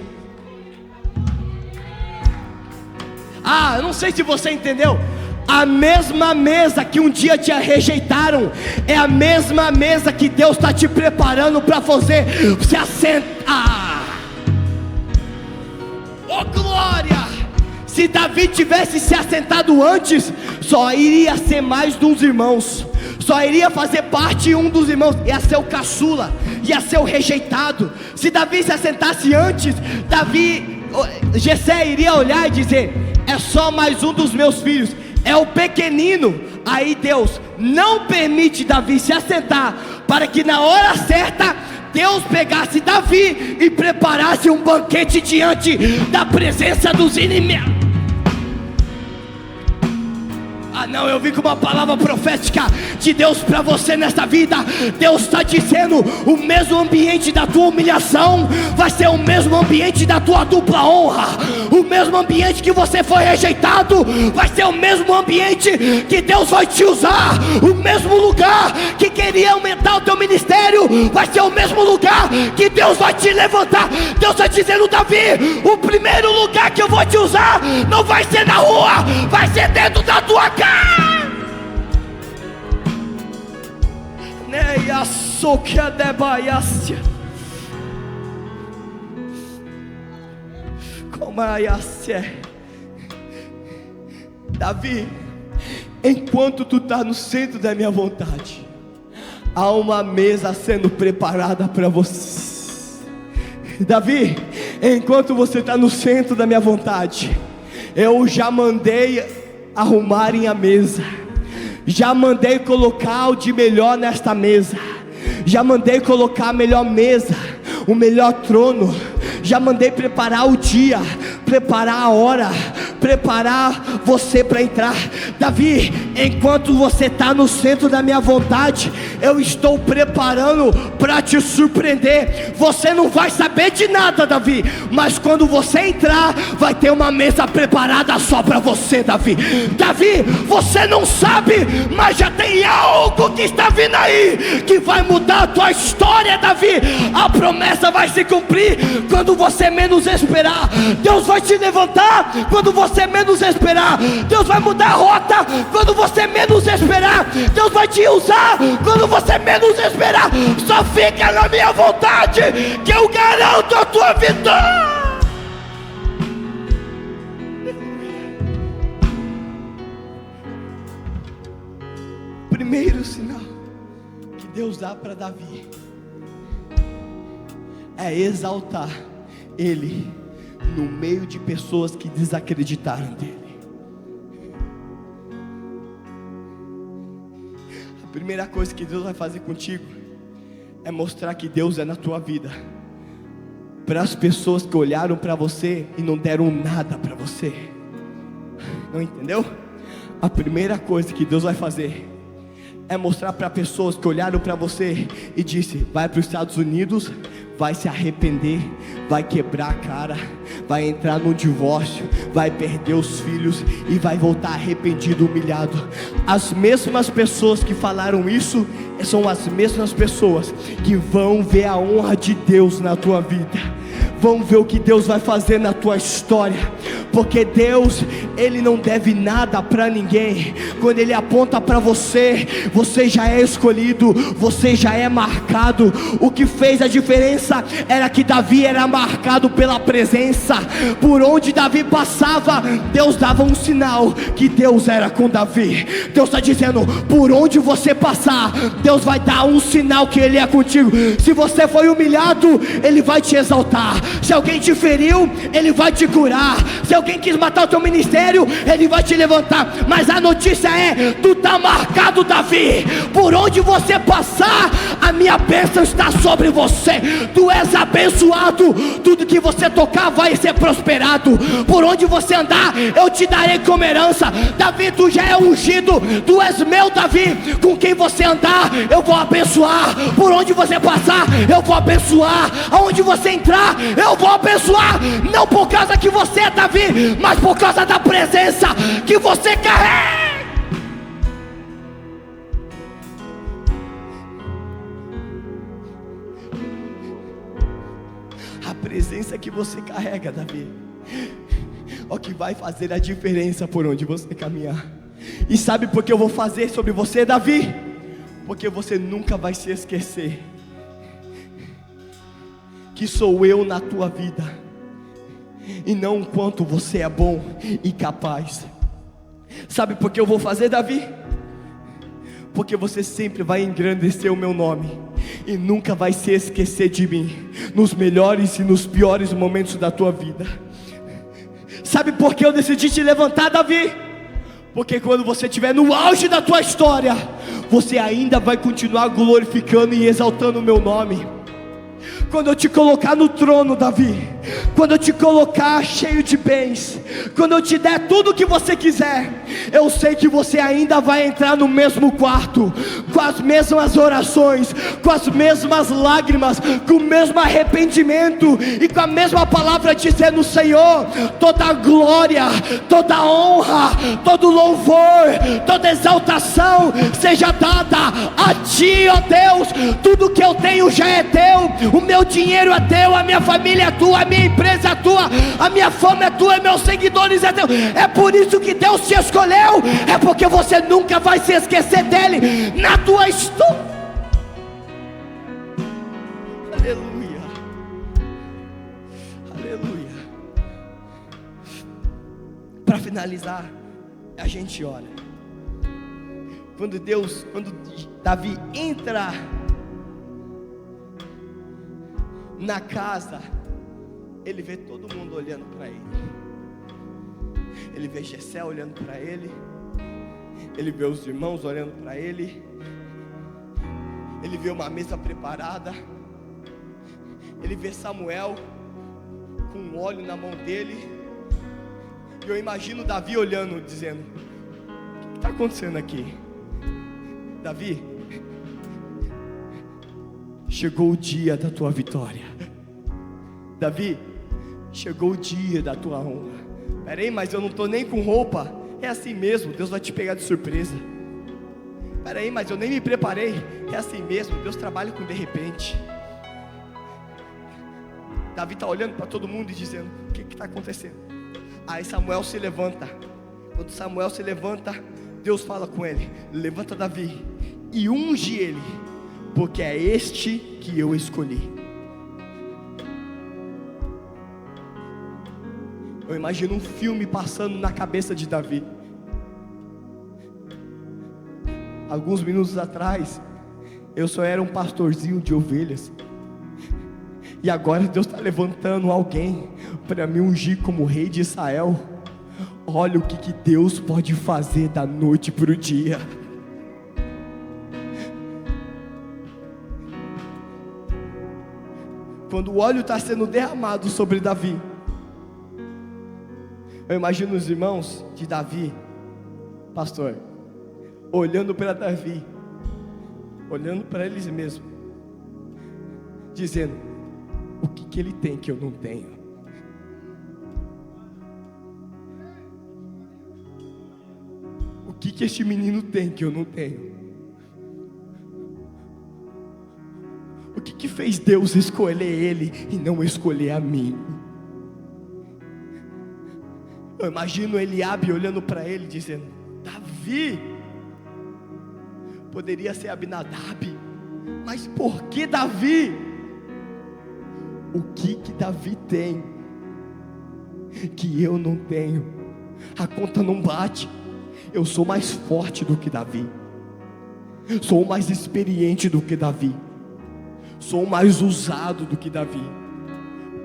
Eu não sei se você entendeu. A mesma mesa que um dia te rejeitaram é a mesma mesa que Deus está te preparando para fazer se assentar. Oh glória! Se Davi tivesse se assentado antes, só iria ser mais de uns irmãos, só iria fazer parte um dos irmãos, ia ser o caçula, ia ser o rejeitado. Se Davi se assentasse antes, Jessé iria olhar e dizer: é só mais um dos meus filhos, é o pequenino. Aí Deus não permite Davi se assentar, para que na hora certa Deus pegasse Davi e preparasse um banquete diante da presença dos inimigos. Não, eu vim com uma palavra profética de Deus para você nesta vida. Deus está dizendo: o mesmo ambiente da tua humilhação vai ser o mesmo ambiente da tua dupla honra. O mesmo ambiente que você foi rejeitado vai ser o mesmo ambiente que Deus vai te usar. O mesmo lugar que queria aumentar o teu ministério vai ser o mesmo lugar que Deus vai te levantar. Deus está dizendo: Davi, o primeiro lugar que eu vou te usar não vai ser na rua, vai ser dentro da tua casa. Davi, enquanto tu está no centro da minha vontade, há uma mesa sendo preparada para você. Davi, enquanto você está no centro da minha vontade, eu já mandei arrumarem a mesa, já mandei colocar o de melhor nesta mesa, já mandei colocar a melhor mesa, o melhor trono, já mandei preparar o dia, preparar a hora, preparar você para entrar. Davi, enquanto você está no centro da minha vontade, eu estou preparando para te surpreender. Você não vai saber de nada, Davi, mas quando você entrar, vai ter uma mesa preparada só para você, Davi. Davi, você não sabe, mas já tem algo que está vindo aí, que vai mudar a tua história, Davi. A promessa vai se cumprir quando você menos esperar. Deus vai te levantar quando você menos esperar. Deus vai mudar a rota quando você menos esperar. Deus vai te usar quando você menos esperar. Só fica na minha vontade, que eu garanto a tua vitória. Primeiro sinal que Deus dá para Davi é exaltar ele no meio de pessoas que desacreditaram dele. A primeira coisa que Deus vai fazer contigo é mostrar que Deus é na tua vida, para as pessoas que olharam para você e não deram nada para você. Não entendeu? A primeira coisa que Deus vai fazer é mostrar para pessoas que olharam para você e disse: vai para os Estados Unidos, vai se arrepender, vai quebrar a cara, vai entrar num divórcio, vai perder os filhos e vai voltar arrependido, humilhado. As mesmas pessoas que falaram isso são as mesmas pessoas que vão ver a honra de Deus na tua vida, vão ver o que Deus vai fazer na tua história, porque Deus, Ele não deve nada para ninguém. Quando Ele aponta para você, você já é escolhido, você já é marcado. O que fez a diferença era que Davi era marcado pela presença. Por onde Davi passava, Deus dava um sinal que Deus era com Davi. Deus está dizendo: por onde você passar, Deus vai dar um sinal que Ele é contigo. Se você foi humilhado, Ele vai te exaltar. Se alguém te feriu, Ele vai te curar. Se alguém quis matar o teu ministério, Ele vai te levantar. Mas a notícia é: tu está marcado, Davi. Por onde você passar, a minha bênção está sobre você. Tu és abençoado, tudo que você tocar vai ser prosperado. Por onde você andar, eu te darei como herança. Davi, tu já é ungido, tu és meu, Davi. Com quem você andar, eu vou abençoar. Por onde você passar, eu vou abençoar. Aonde você entrar, eu vou abençoar. Não por causa que você é Davi, mas por causa da presença que você carrega. A presença que você carrega, Davi, é o que vai fazer a diferença por onde você caminhar. E sabe por que eu vou fazer sobre você, Davi? Porque você nunca vai se esquecer que sou eu na tua vida. e não o quanto você é bom e capaz. Sabe por que eu vou fazer, Davi? Porque você sempre vai engrandecer o meu nome e nunca vai se esquecer de mim, nos melhores e nos piores momentos da tua vida. Sabe por que eu decidi te levantar, Davi? Porque quando você estiver no auge da tua história, você ainda vai continuar glorificando e exaltando o meu nome. Quando eu te colocar no trono, Davi, quando eu te colocar cheio de bens, quando eu te der tudo o que você quiser, eu sei que você ainda vai entrar no mesmo quarto, com as mesmas orações, com as mesmas lágrimas, com o mesmo arrependimento e com a mesma palavra dizendo: Senhor, toda glória, toda honra, todo louvor, toda exaltação seja dada a Ti, ó Deus. Tudo que eu tenho já é Teu, o meu dinheiro é Teu, a minha família é Tua, a minha empresa é Tua, a minha fama é Tua, meus seguidores é Teu. É por isso que Deus te escolheu, é porque você nunca vai se esquecer dEle na tua história. Aleluia, aleluia. Para finalizar, a gente ora. Quando Davi entra na casa, ele vê todo mundo olhando para ele. Ele vê Jessé olhando para ele. Ele vê os irmãos olhando para ele. Ele vê uma mesa preparada. Ele vê Samuel com um óleo na mão dele. E eu imagino Davi olhando, dizendo: o que está acontecendo aqui? Davi, chegou o dia da tua vitória. Davi, chegou o dia da tua honra. Peraí, mas eu não estou nem com roupa. É assim mesmo, Deus vai te pegar de surpresa. Peraí, mas eu nem me preparei. É assim mesmo, Deus trabalha com de repente. Davi está olhando para todo mundo e dizendo: o que está acontecendo? Aí Samuel se levanta. Quando Samuel se levanta, Deus fala com ele: levanta Davi e unge ele, porque é este que eu escolhi. Eu imagino um filme passando na cabeça de Davi. Alguns minutos atrás, eu só era um pastorzinho de ovelhas, e agora Deus está levantando alguém para me ungir como rei de Israel. Olha o que Deus pode fazer da noite para o dia. Quando o óleo está sendo derramado sobre Davi, eu imagino os irmãos de Davi, pastor, olhando para Davi, olhando para eles mesmos, dizendo: o que ele tem que eu não tenho? O que este menino tem que eu não tenho? O que fez Deus escolher ele e não escolher a mim? Eu imagino Eliabe olhando para ele dizendo: Davi, poderia ser Abinadab, mas por que Davi? O que Davi tem que eu não tenho? A conta não bate. Eu sou mais forte do que Davi, sou mais experiente do que Davi, sou mais usado do que Davi,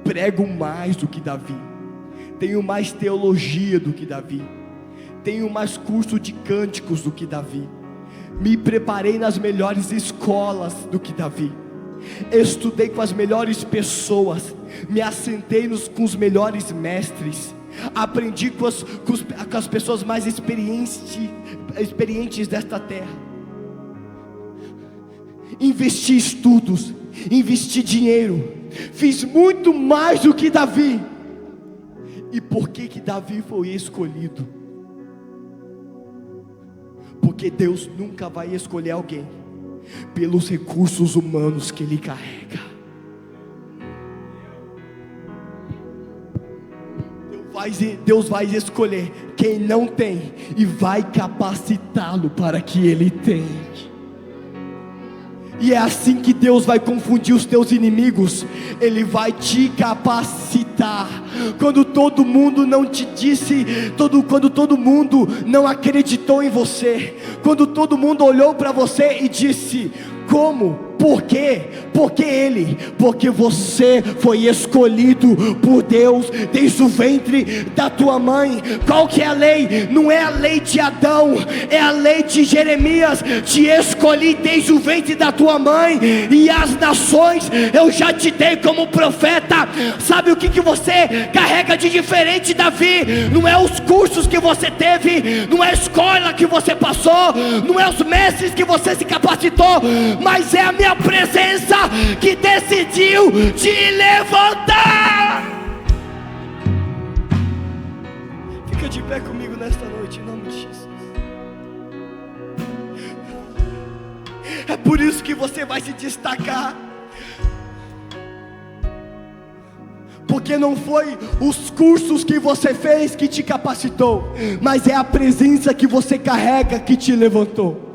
prego mais do que Davi, tenho mais teologia do que Davi, tenho mais curso de cânticos do que Davi, me preparei nas melhores escolas do que Davi, estudei com as melhores pessoas, me assentei com os melhores mestres, aprendi com as pessoas mais experientes desta terra, investi estudos, investi dinheiro, fiz muito mais do que Davi. E por que Davi foi escolhido? Porque Deus nunca vai escolher alguém pelos recursos humanos que ele carrega. Deus vai escolher quem não tem e vai capacitá-lo para que ele tenha. E é assim que Deus vai confundir os teus inimigos. Ele vai te capacitar capacitar. Quando todo mundo não te disse, quando todo mundo não acreditou em você, quando todo mundo olhou para você e disse: como? Por quê? Porque você foi escolhido por Deus desde o ventre da tua mãe. Qual que é a lei? Não é a lei de Adão, é a lei de Jeremias: te escolhi desde o ventre da tua mãe, e as nações eu já te dei como profeta. Sabe o que você carrega de diferente, Davi? Não é os cursos que você teve, não é a escola que você passou, não é os mestres que você se capacitou, mas é a minha presença que decidiu te levantar. Fica de pé comigo nesta noite, em nome de Jesus. É por isso que você vai se destacar, porque não foi os cursos que você fez que te capacitou, mas é a presença que você carrega que te levantou.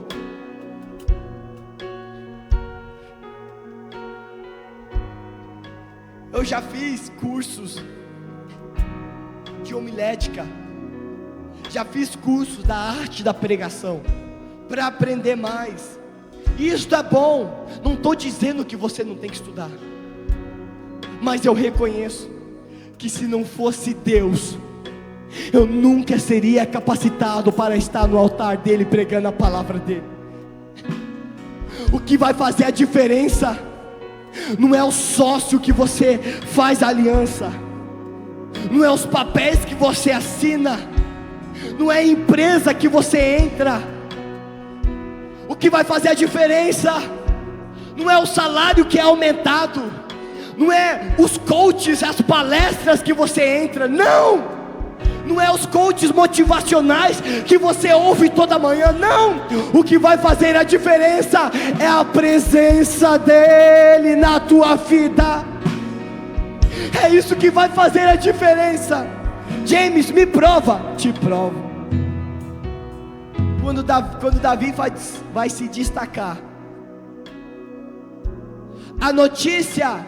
Eu já fiz cursos de homilética, já fiz cursos da arte da pregação, para aprender mais. Isso é bom, não estou dizendo que você não tem que estudar, mas eu reconheço que se não fosse Deus, eu nunca seria capacitado para estar no altar dele pregando a palavra dele. O que vai fazer a diferença não é o sócio que você faz aliança, não é os papéis que você assina, não é a empresa que você entra. O que vai fazer a diferença não é o salário que é aumentado, não é os coaches, as palestras que você entra, não é os coaches motivacionais que você ouve toda manhã, não. O que vai fazer a diferença é a presença dele na tua vida. É isso que vai fazer a diferença. James, me prova. Te provo. Quando Davi vai se destacar, a notícia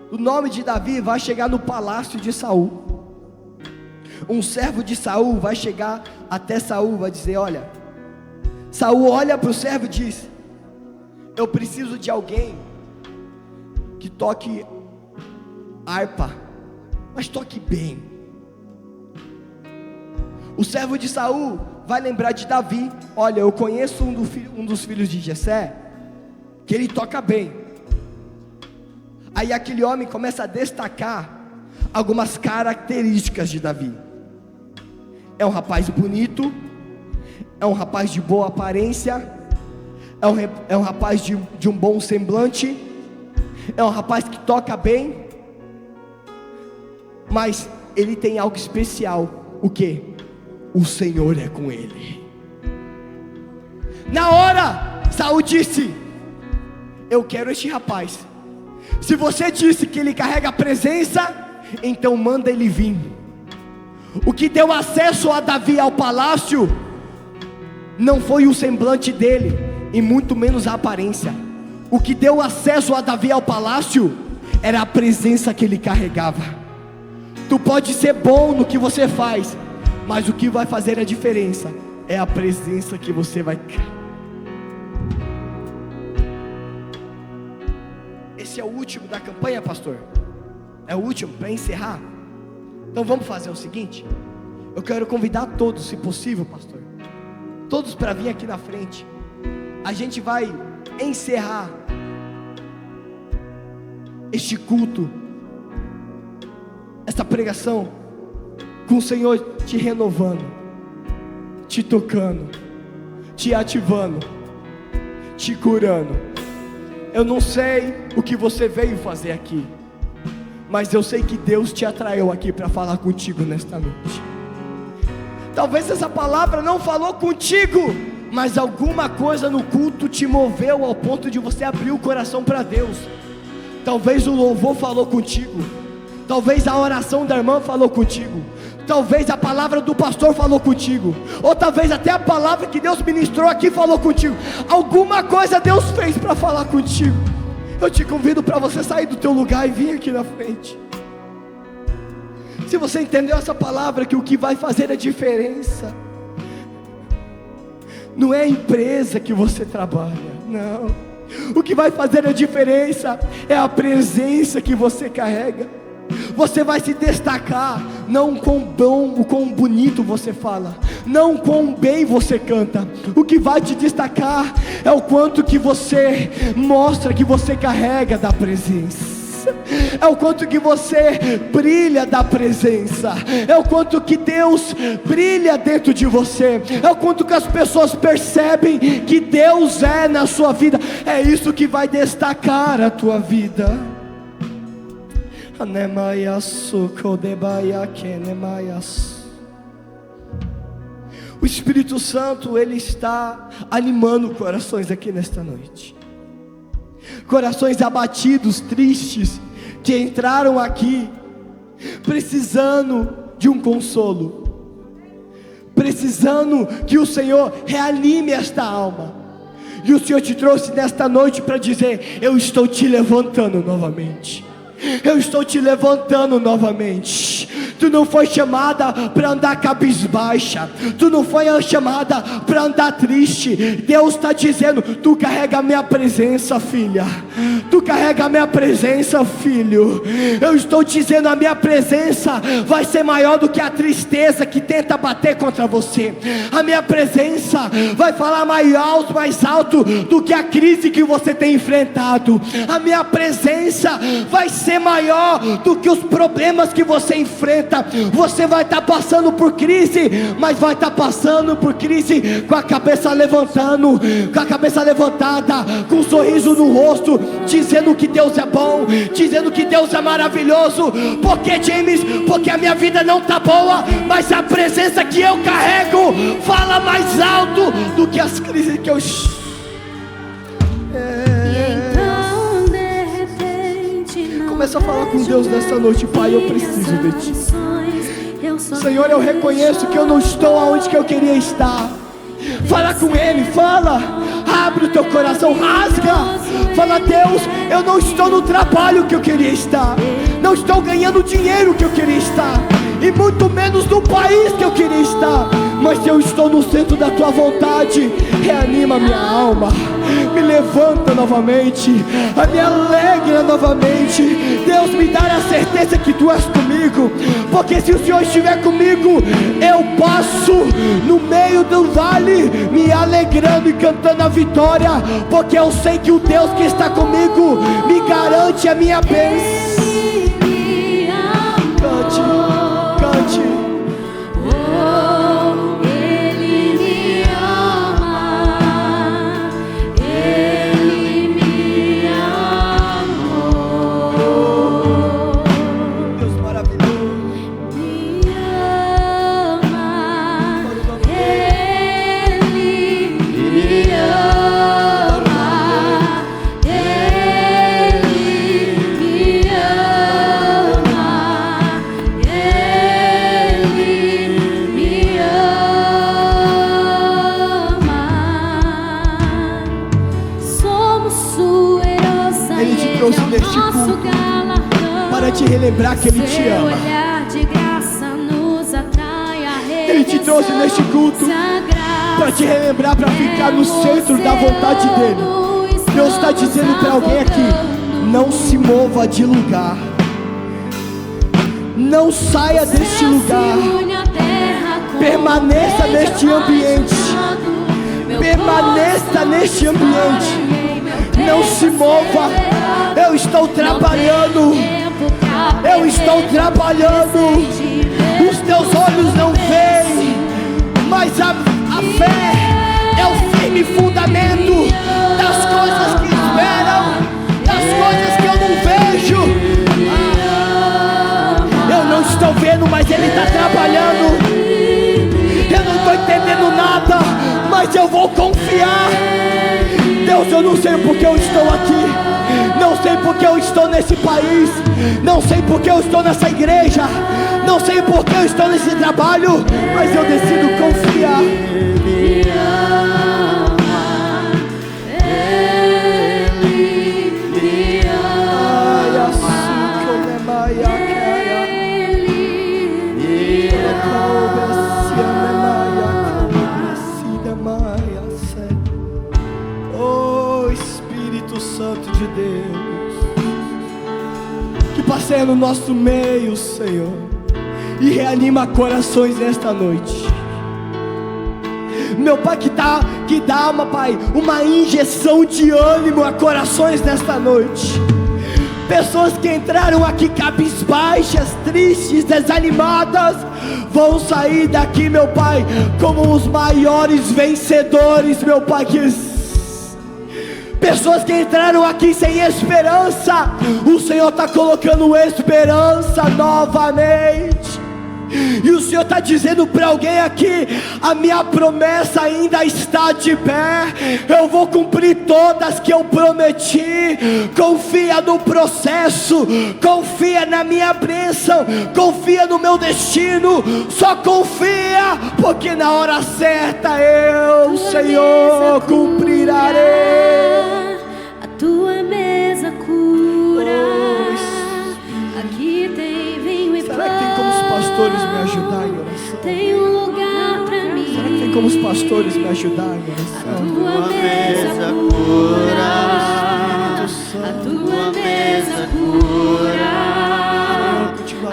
do nome de Davi vai chegar no palácio de Saul. Um servo de Saul vai chegar até Saul, vai dizer: olha, Saul olha para o servo e diz: eu preciso de alguém que toque harpa, mas toque bem. O servo de Saul vai lembrar de Davi: olha, eu conheço um dos filhos de Jessé, que ele toca bem. Aí aquele homem começa a destacar algumas características de Davi. É um rapaz bonito, é um rapaz de boa aparência, é um rapaz de um bom semblante, é um rapaz que toca bem, mas ele tem algo especial. O que? O Senhor é com ele. Na hora, Saul disse: eu quero este rapaz. Se você disse que ele carrega a presença, então manda ele vir. O que deu acesso a Davi ao palácio não foi o semblante dele, e muito menos a aparência. O que deu acesso a Davi ao palácio era a presença que ele carregava. Tu pode ser bom no que você faz, mas o que vai fazer a diferença é a presença que você vai. Esse é o último da campanha, pastor? É o último para encerrar? Então vamos fazer o seguinte: eu quero convidar todos, se possível, pastor, todos para vir aqui na frente. A gente vai encerrar este culto, esta pregação, com o Senhor te renovando, te tocando, te ativando, te curando. Eu não sei o que você veio fazer aqui, mas eu sei que Deus te atraiu aqui para falar contigo nesta noite. Talvez essa palavra não falou contigo, mas alguma coisa no culto te moveu ao ponto de você abrir o coração para Deus. Talvez o louvor falou contigo, talvez a oração da irmã falou contigo, talvez a palavra do pastor falou contigo, ou talvez até a palavra que Deus ministrou aqui falou contigo. Alguma coisa Deus fez para falar contigo. Eu te convido para você sair do teu lugar e vir aqui na frente. Se você entendeu essa palavra, que o que vai fazer a diferença não é a empresa que você trabalha, não. O que vai fazer a diferença é a presença que você carrega. Você vai se destacar, não com bom, o quão bonito você fala, não quão bem você canta. O que vai te destacar é o quanto que você mostra que você carrega da presença. É o quanto que você brilha da presença, é o quanto que Deus brilha dentro de você, é o quanto que as pessoas percebem que Deus é na sua vida. É isso que vai destacar a tua vida. O Espírito Santo, Ele está animando corações aqui nesta noite. Corações abatidos, tristes, que entraram aqui precisando de um consolo, precisando que o Senhor reanime esta alma. E o Senhor te trouxe nesta noite para dizer: eu estou te levantando novamente. Eu estou te levantando novamente. Tu não foi chamada para andar cabisbaixa, tu não foi chamada para andar triste. Deus está dizendo: tu carrega a minha presença, filha. Tu carrega a minha presença, filho. Eu estou dizendo: a minha presença vai ser maior do que a tristeza que tenta bater contra você. A minha presença vai falar mais alto do que a crise que você tem enfrentado. A minha presença vai ser maior do que os problemas que você enfrenta. Você vai estar passando por crise, mas vai estar passando por crise com a cabeça levantando, com a cabeça levantada, com um sorriso no rosto, dizendo que Deus é bom, dizendo que Deus é maravilhoso. Porque, James, porque a minha vida não está boa, mas a presença que eu carrego fala mais alto do que as crises que eu... Começa a falar com Deus nessa noite: Pai, eu preciso de Ti. Senhor, eu reconheço que eu não estou aonde que eu queria estar. Fala com Ele, fala, abre o teu coração, rasga. Fala: Deus, eu não estou no trabalho que eu queria estar, não estou ganhando o dinheiro que eu queria estar, e muito menos no país que eu queria estar, mas eu estou no centro da Tua vontade. Reanima minha alma, me levanta novamente, me alegra novamente. Deus, me dá a certeza que Tu és comigo, porque se o Senhor estiver comigo, eu passo no meio do vale me alegrando e cantando a vitória, porque eu sei que o Deus que está comigo me garante a minha bênção. Cante, cante. Neste culto, para te relembrar que Ele te ama. Ele te trouxe neste culto para te relembrar, para ficar no centro da vontade dEle. Deus está dizendo para alguém aqui: não se mova de lugar, não saia deste lugar, permaneça neste ambiente, permaneça neste ambiente, não se mova. Eu estou trabalhando, eu estou trabalhando. Os teus olhos não veem, mas a fé é o firme fundamento das coisas que esperam, das coisas que eu não vejo. Eu não estou vendo, mas Ele está trabalhando. Eu não estou entendendo nada, mas eu vou confiar. Deus, eu não sei porque eu estou aqui, não sei porque eu estou nesse país, não sei porque eu estou nessa igreja, não sei porque eu estou nesse trabalho, mas eu decido confiar. Ele ama, Ele me ama, Ele passeia no nosso meio, Senhor, e reanima corações nesta noite. Meu Pai, que dá uma injeção de ânimo a corações nesta noite. Pessoas que entraram aqui cabisbaixas, tristes, desanimadas, vão sair daqui, meu Pai, como os maiores vencedores, meu Pai. Pessoas que entraram aqui sem esperança, o Senhor está colocando esperança novamente. E o Senhor está dizendo para alguém aqui: a minha promessa ainda está de pé, eu vou cumprir todas que eu prometi. Confia no processo, confia na minha bênção, confia no meu destino, só confia, porque na hora certa eu, Senhor, cumprirei. A tua mesa cura. Aqui tem vinho e pão. Será que tem como os pastores me ajudar em oração? Tem um lugar pra mim. Será que tem como os pastores me ajudar em A oração? tua mesa cura. A tua mesa cura.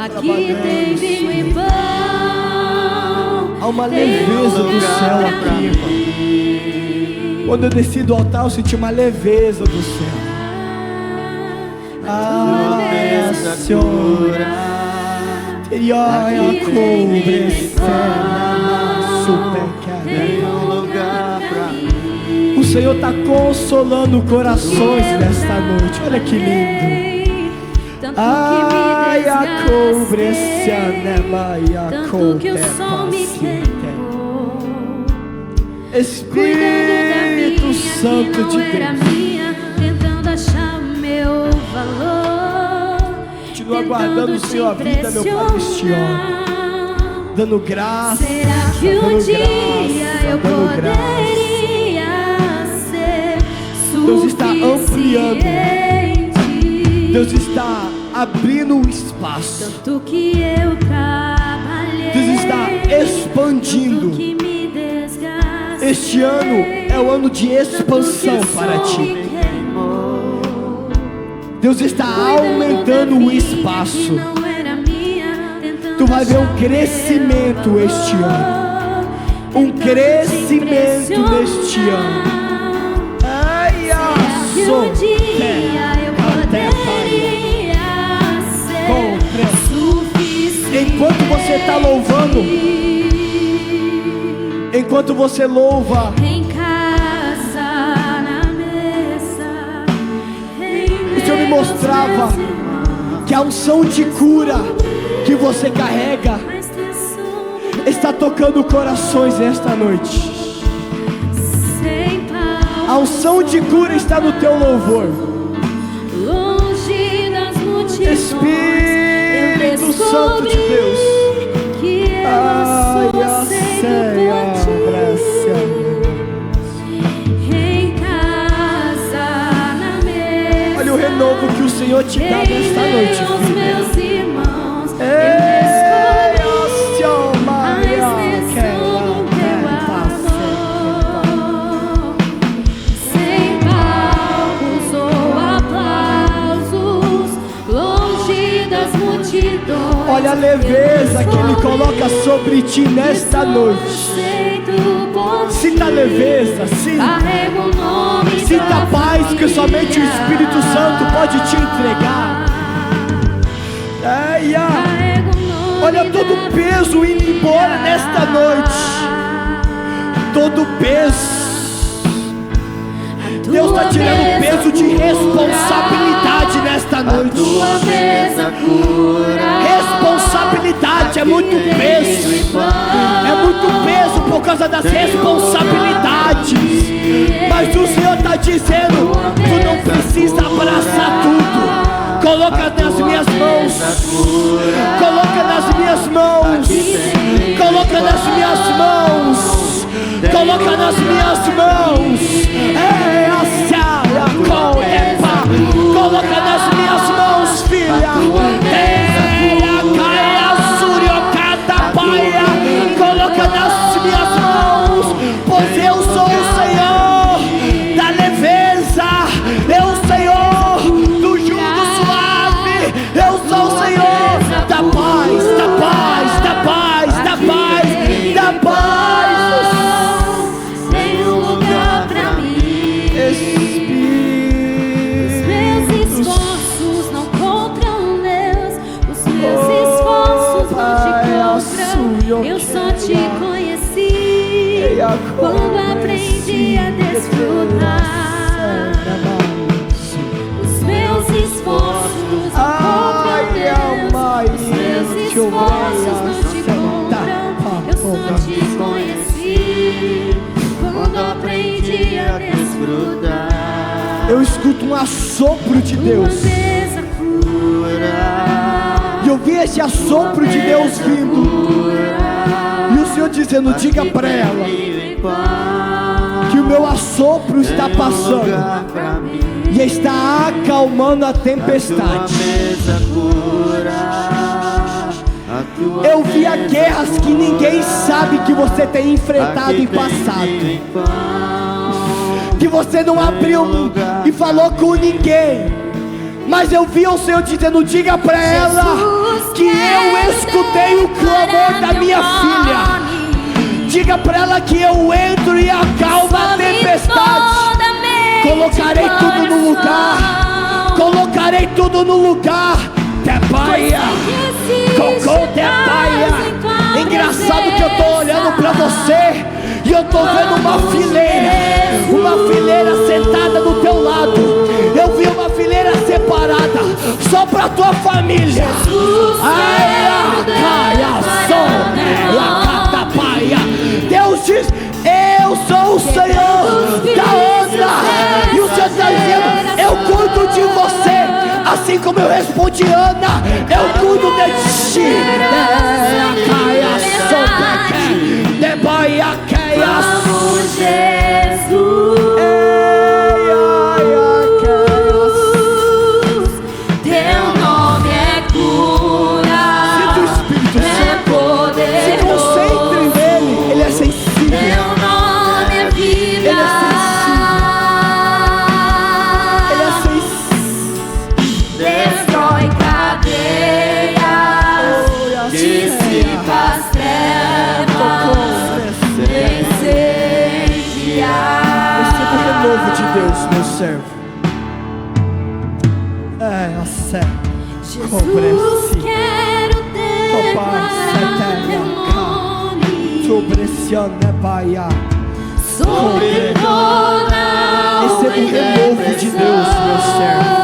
Aqui tem vinho e pão. Há uma leveza do céu aqui, irmão. Quando eu desci do altar, eu senti uma leveza do céu. Senhor, Tem um lugar pra mim. o Senhor está consolando corações nesta noite. Olha que lindo. Tanto que o sol me queimou. Espírito Santo de Deus, tentando achar o meu valor. continua guardando o Senhor a vida, meu Pai, neste homem, dando graça, Será que um dando dia eu dando graça. poderia ser Deus está ampliando. suficiente? Deus está abrindo o espaço. Tanto que eu trabalhei, Deus está expandindo. tanto que me desgastei. Este ano é o ano de expansão para ti. Deus está aumentando o espaço. Tu vai ver um crescimento este ano. Um crescimento neste ano. Ai, Um dia eu poderia ser suficiente. enquanto você está louvando, enquanto você louva, Em casa, na mesa, o Senhor me mostrava que a unção de cura que você carrega está tocando corações esta noite. A unção de cura está no teu louvor. longe das multidões, Espírito Santo de Deus. que eu sou aceito por ti. Em casa, na mesa, Olha o renovo que o Senhor te dá nesta noite, os filho. meus irmãos, eu sem palcos ou aplausos, longe das multidões. Olha a leveza que Ele coloca sobre ti nesta noite. Sinta a leveza, Carrego o nome sinta da a paz que somente o família. Espírito Santo pode te entregar. Carrego o nome Olha todo o da peso indo embora nesta noite. Todo o peso. Deus está tirando o peso de responsabilidade nesta noite. tua mesa cura. Responsabilidade é muito peso. É muito peso por causa das responsabilidades. Mas o Senhor está dizendo: tu não precisa abraçar tudo. Coloca nas minhas mãos. Coloca nas minhas mãos. Coloca nas minhas mãos. Coloca nas minhas mãos. Coloca nas minhas mãos, filha. Coloca nas minhas mãos, pois eu sou o Senhor da leveza, eu sou o Senhor do jugo suave, eu sou Eu só te conheci quando aprendi a desfrutar. Os meus esforços não compram Deus. Os meus esforços não te compram. Eu só te conheci quando aprendi a desfrutar. Eu escuto um assopro de Deus. E eu vi esse assopro de Deus vindo. E o Senhor dizendo: diga para ela que o meu assopro está passando e está acalmando a tempestade. Eu vi guerras que ninguém sabe que você tem enfrentado e passado, que você não abriu e falou com ninguém. Mas eu vi o Senhor dizendo: diga para ela que eu escutei o clamor da minha filha. Diga para ela que eu entro e acalmo a tempestade. Colocarei tudo no lugar. Colocarei tudo no lugar. Tepaia, cocô tepaia. Engraçado que eu tô olhando para você e eu tô vendo uma fileira sentada do teu lado. Eu vi uma fileira separada só para tua família. Deus diz: eu sou o Senhor da onda. E o Senhor está dizendo: eu cuido de você. Assim como eu respondi Ana, eu cuido de ti. Teu nome é cura, é poder. Se concentre nele, ele é sensível. Teu nome é vida, ele é sensível. destrói cadeias, dissipa as trevas, incendia. Receba o renovo de Deus, meu servo. A sé. Jesus, quero ter teu nome sobre toda Receba o renovo de Deus, meu servo.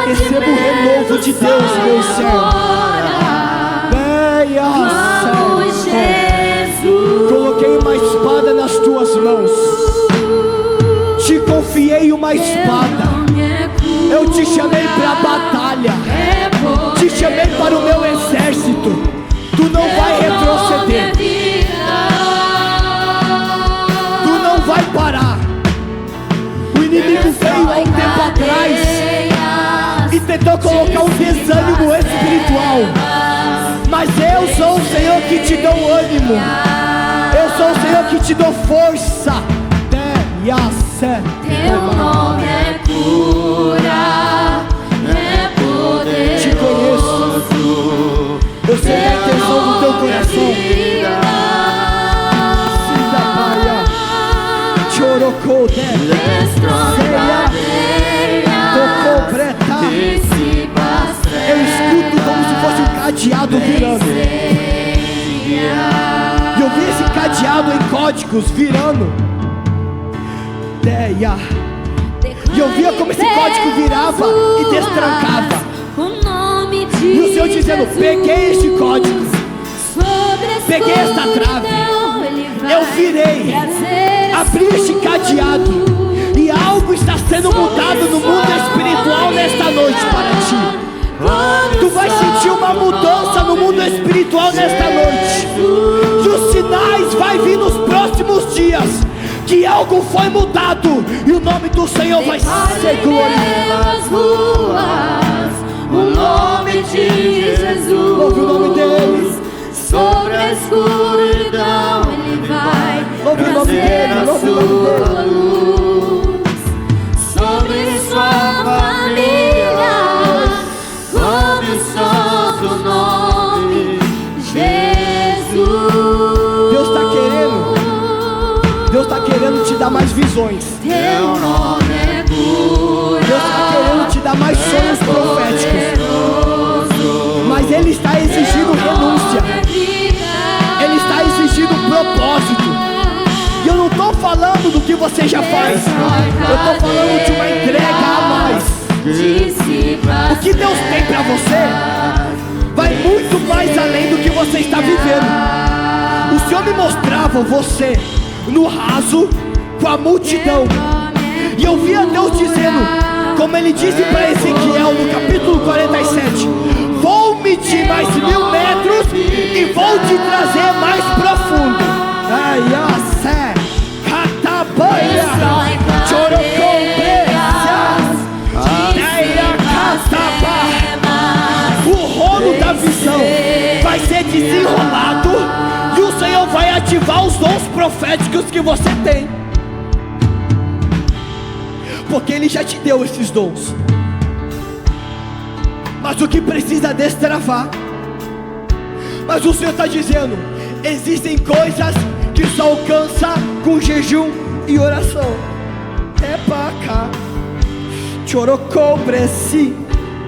Receba o renovo de Deus, meu servo. Coloquei uma espada nas tuas mãos. Te confiei uma espada. Eu te chamei para a batalha. Te chamei para o meu exército. Tu não vai retroceder. Tu não vai parar. O inimigo veio há um tempo atrás e tentou colocar um desânimo espiritual. Mas eu sou o Senhor que te dou ânimo. Eu sou o Senhor que te dou força. Teu nome é cura, é poder. Te conheço. Eu sei a intenção do teu coração. Chorocou, eu escuto como se fosse um cadeado virando. E eu vi esse cadeado em códigos virando. E eu via como esse código virava e destrancava. E o Senhor dizendo: peguei este código, peguei esta trave, eu virei, abri este cadeado, e algo está sendo mudado no mundo espiritual nesta noite para ti. Tu vai sentir uma mudança no mundo espiritual nesta noite. E os sinais vai vir nos próximos dias, que algo foi mudado e o nome do Senhor vai ser glorificado. O nome de Jesus, ouve o nome dele. Sobre a escuridão ele vai trazer a sua luz. Sobre sua família, como o sol do nome Jesus. Deus está querendo te dar mais visões. Teu nome é cura. Deus está querendo te dar mais sonhos proféticos, mais você já faz. Eu estou falando de uma entrega a mais. O que Deus tem para você vai muito mais além do que você está vivendo. O Senhor me mostrava você no raso com a multidão, e eu via Deus dizendo, como Ele disse para Ezequiel no capítulo 47: vou medir mais 1000 metros e vou te trazer mais profundo. Ai, a sé, catabanha, chorocomprecia, daia cataba. O rolo da visão vai ser desenrolado e o Senhor vai ativar os dons proféticos que você tem, porque Ele já te deu esses dons. Mas o que precisa destravar. Mas o Senhor está dizendo, existem coisas que só alcança com jejum e oração. É pra cá. Chorocobreci.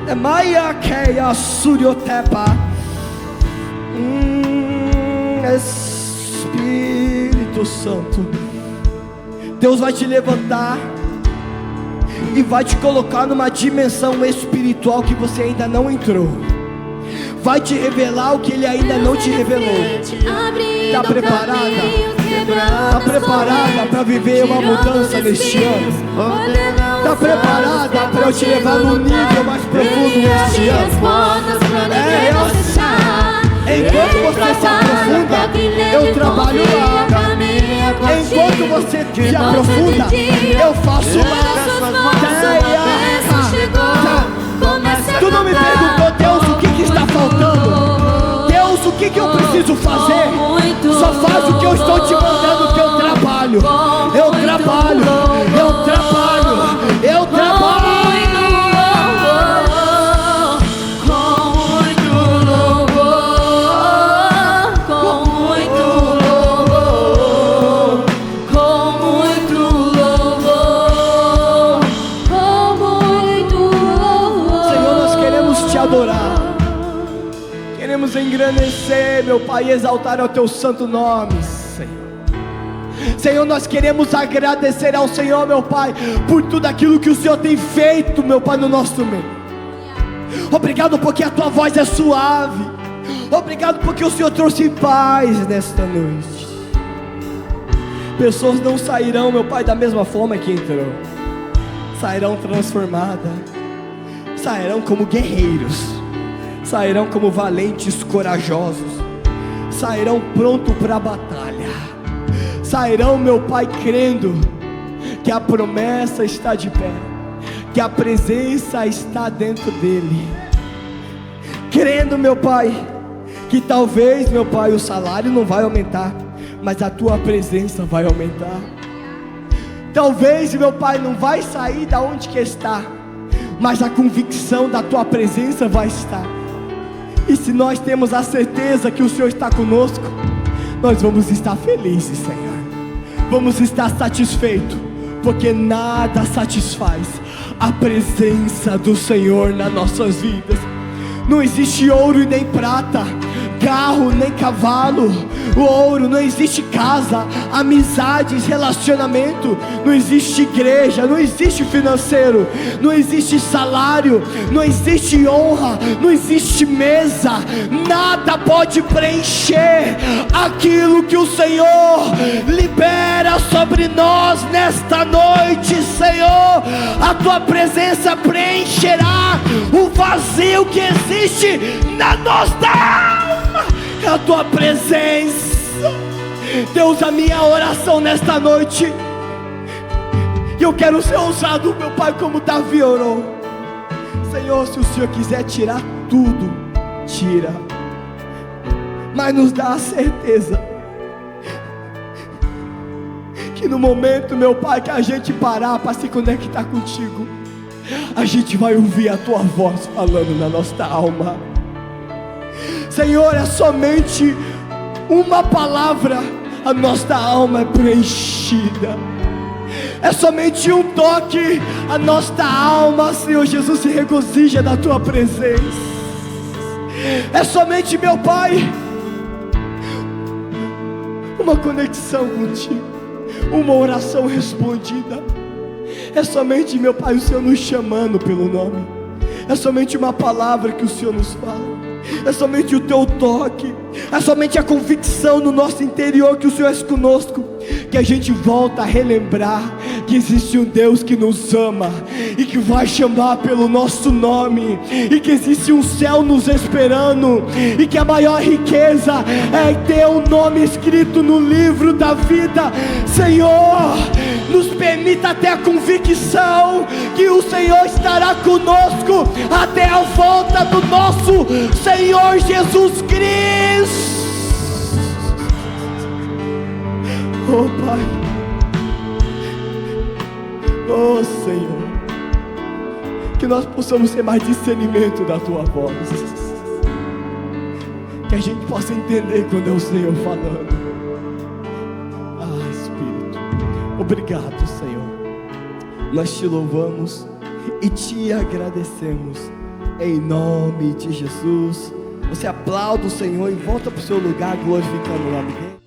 É maia keia suriotepa. Espírito Santo, Deus vai te levantar e vai te colocar numa dimensão espiritual que você ainda não entrou. Vai te revelar o que Ele ainda não te revelou. Está preparada? Está preparada para viver uma mudança neste ano? Está preparada para eu te levar num nível mais profundo neste ano? É assim. Enquanto você se aprofunda, eu trabalho lá. Enquanto você se aprofunda, eu faço lá. Tu não me perguntou, Deus, o que está faltando? Deus, o que eu preciso fazer? Só faz o que eu estou te mandando, que eu trabalho. Eu trabalho, eu trabalho, eu trabalho. Queremos engrandecer, meu Pai, e exaltar ao Teu santo nome, Senhor. Senhor, nós queremos agradecer ao Senhor, meu Pai, por tudo aquilo que o Senhor tem feito, meu Pai, no nosso meio. Obrigado porque a Tua voz é suave. Obrigado porque o Senhor trouxe paz nesta noite. Pessoas não sairão, meu Pai, da mesma forma que entrou. Sairão transformadas. Sairão como guerreiros. Sairão como valentes, corajosos. Sairão pronto para a batalha. Sairão, meu Pai, crendo que a promessa está de pé, que a presença está dentro dele. Crendo, meu Pai, que talvez, meu Pai, o salário não vai aumentar, mas a Tua presença vai aumentar. Talvez, meu Pai, não vai sair da onde que está, mas a convicção da Tua presença vai estar. E se nós temos a certeza que o Senhor está conosco, nós vamos estar felizes, Senhor. Vamos estar satisfeitos, porque nada satisfaz a presença do Senhor nas nossas vidas. Não existe ouro e nem prata, carro nem cavalo, o ouro, não existe casa, amizades, relacionamento, não existe igreja, não existe financeiro, não existe salário, não existe honra, não existe mesa, nada pode preencher aquilo que o Senhor libera sobre nós nesta noite, Senhor. A Tua presença preencherá o vazio que existe na nossa alma. É a Tua presença, Deus. A minha oração nesta noite, e eu quero ser ousado, meu Pai, como Davi orou. Senhor, se o Senhor quiser tirar tudo, tira, mas nos dá a certeza que no momento, meu Pai, que a gente parar para se conectar contigo, a gente vai ouvir a Tua voz falando na nossa alma. Senhor, é somente uma palavra, a nossa alma é preenchida. É somente um toque, a nossa alma, Senhor Jesus, se regozija da Tua presença. É somente, meu Pai, uma conexão contigo, uma oração respondida. É somente, meu Pai, o Senhor nos chamando pelo nome. É somente uma palavra que o Senhor nos fala. É somente o teu toque. É somente a convicção no nosso interior que o Senhor é conosco, que a gente volta a relembrar que existe um Deus que nos ama e que vai chamar pelo nosso nome, e que existe um céu nos esperando, e que a maior riqueza é ter o nome escrito no livro da vida. Senhor, nos permita ter a convicção que o Senhor estará conosco até a volta do nosso Senhor Jesus Cristo. Oh Pai, oh Senhor, que nós possamos ter mais discernimento da Tua voz, que a gente possa entender quando é o Senhor falando. Ah, Espírito, obrigado, Senhor. Nós Te louvamos e Te agradecemos, em nome de Jesus. Você aplauda o Senhor e volta para o seu lugar glorificando o nome dEle.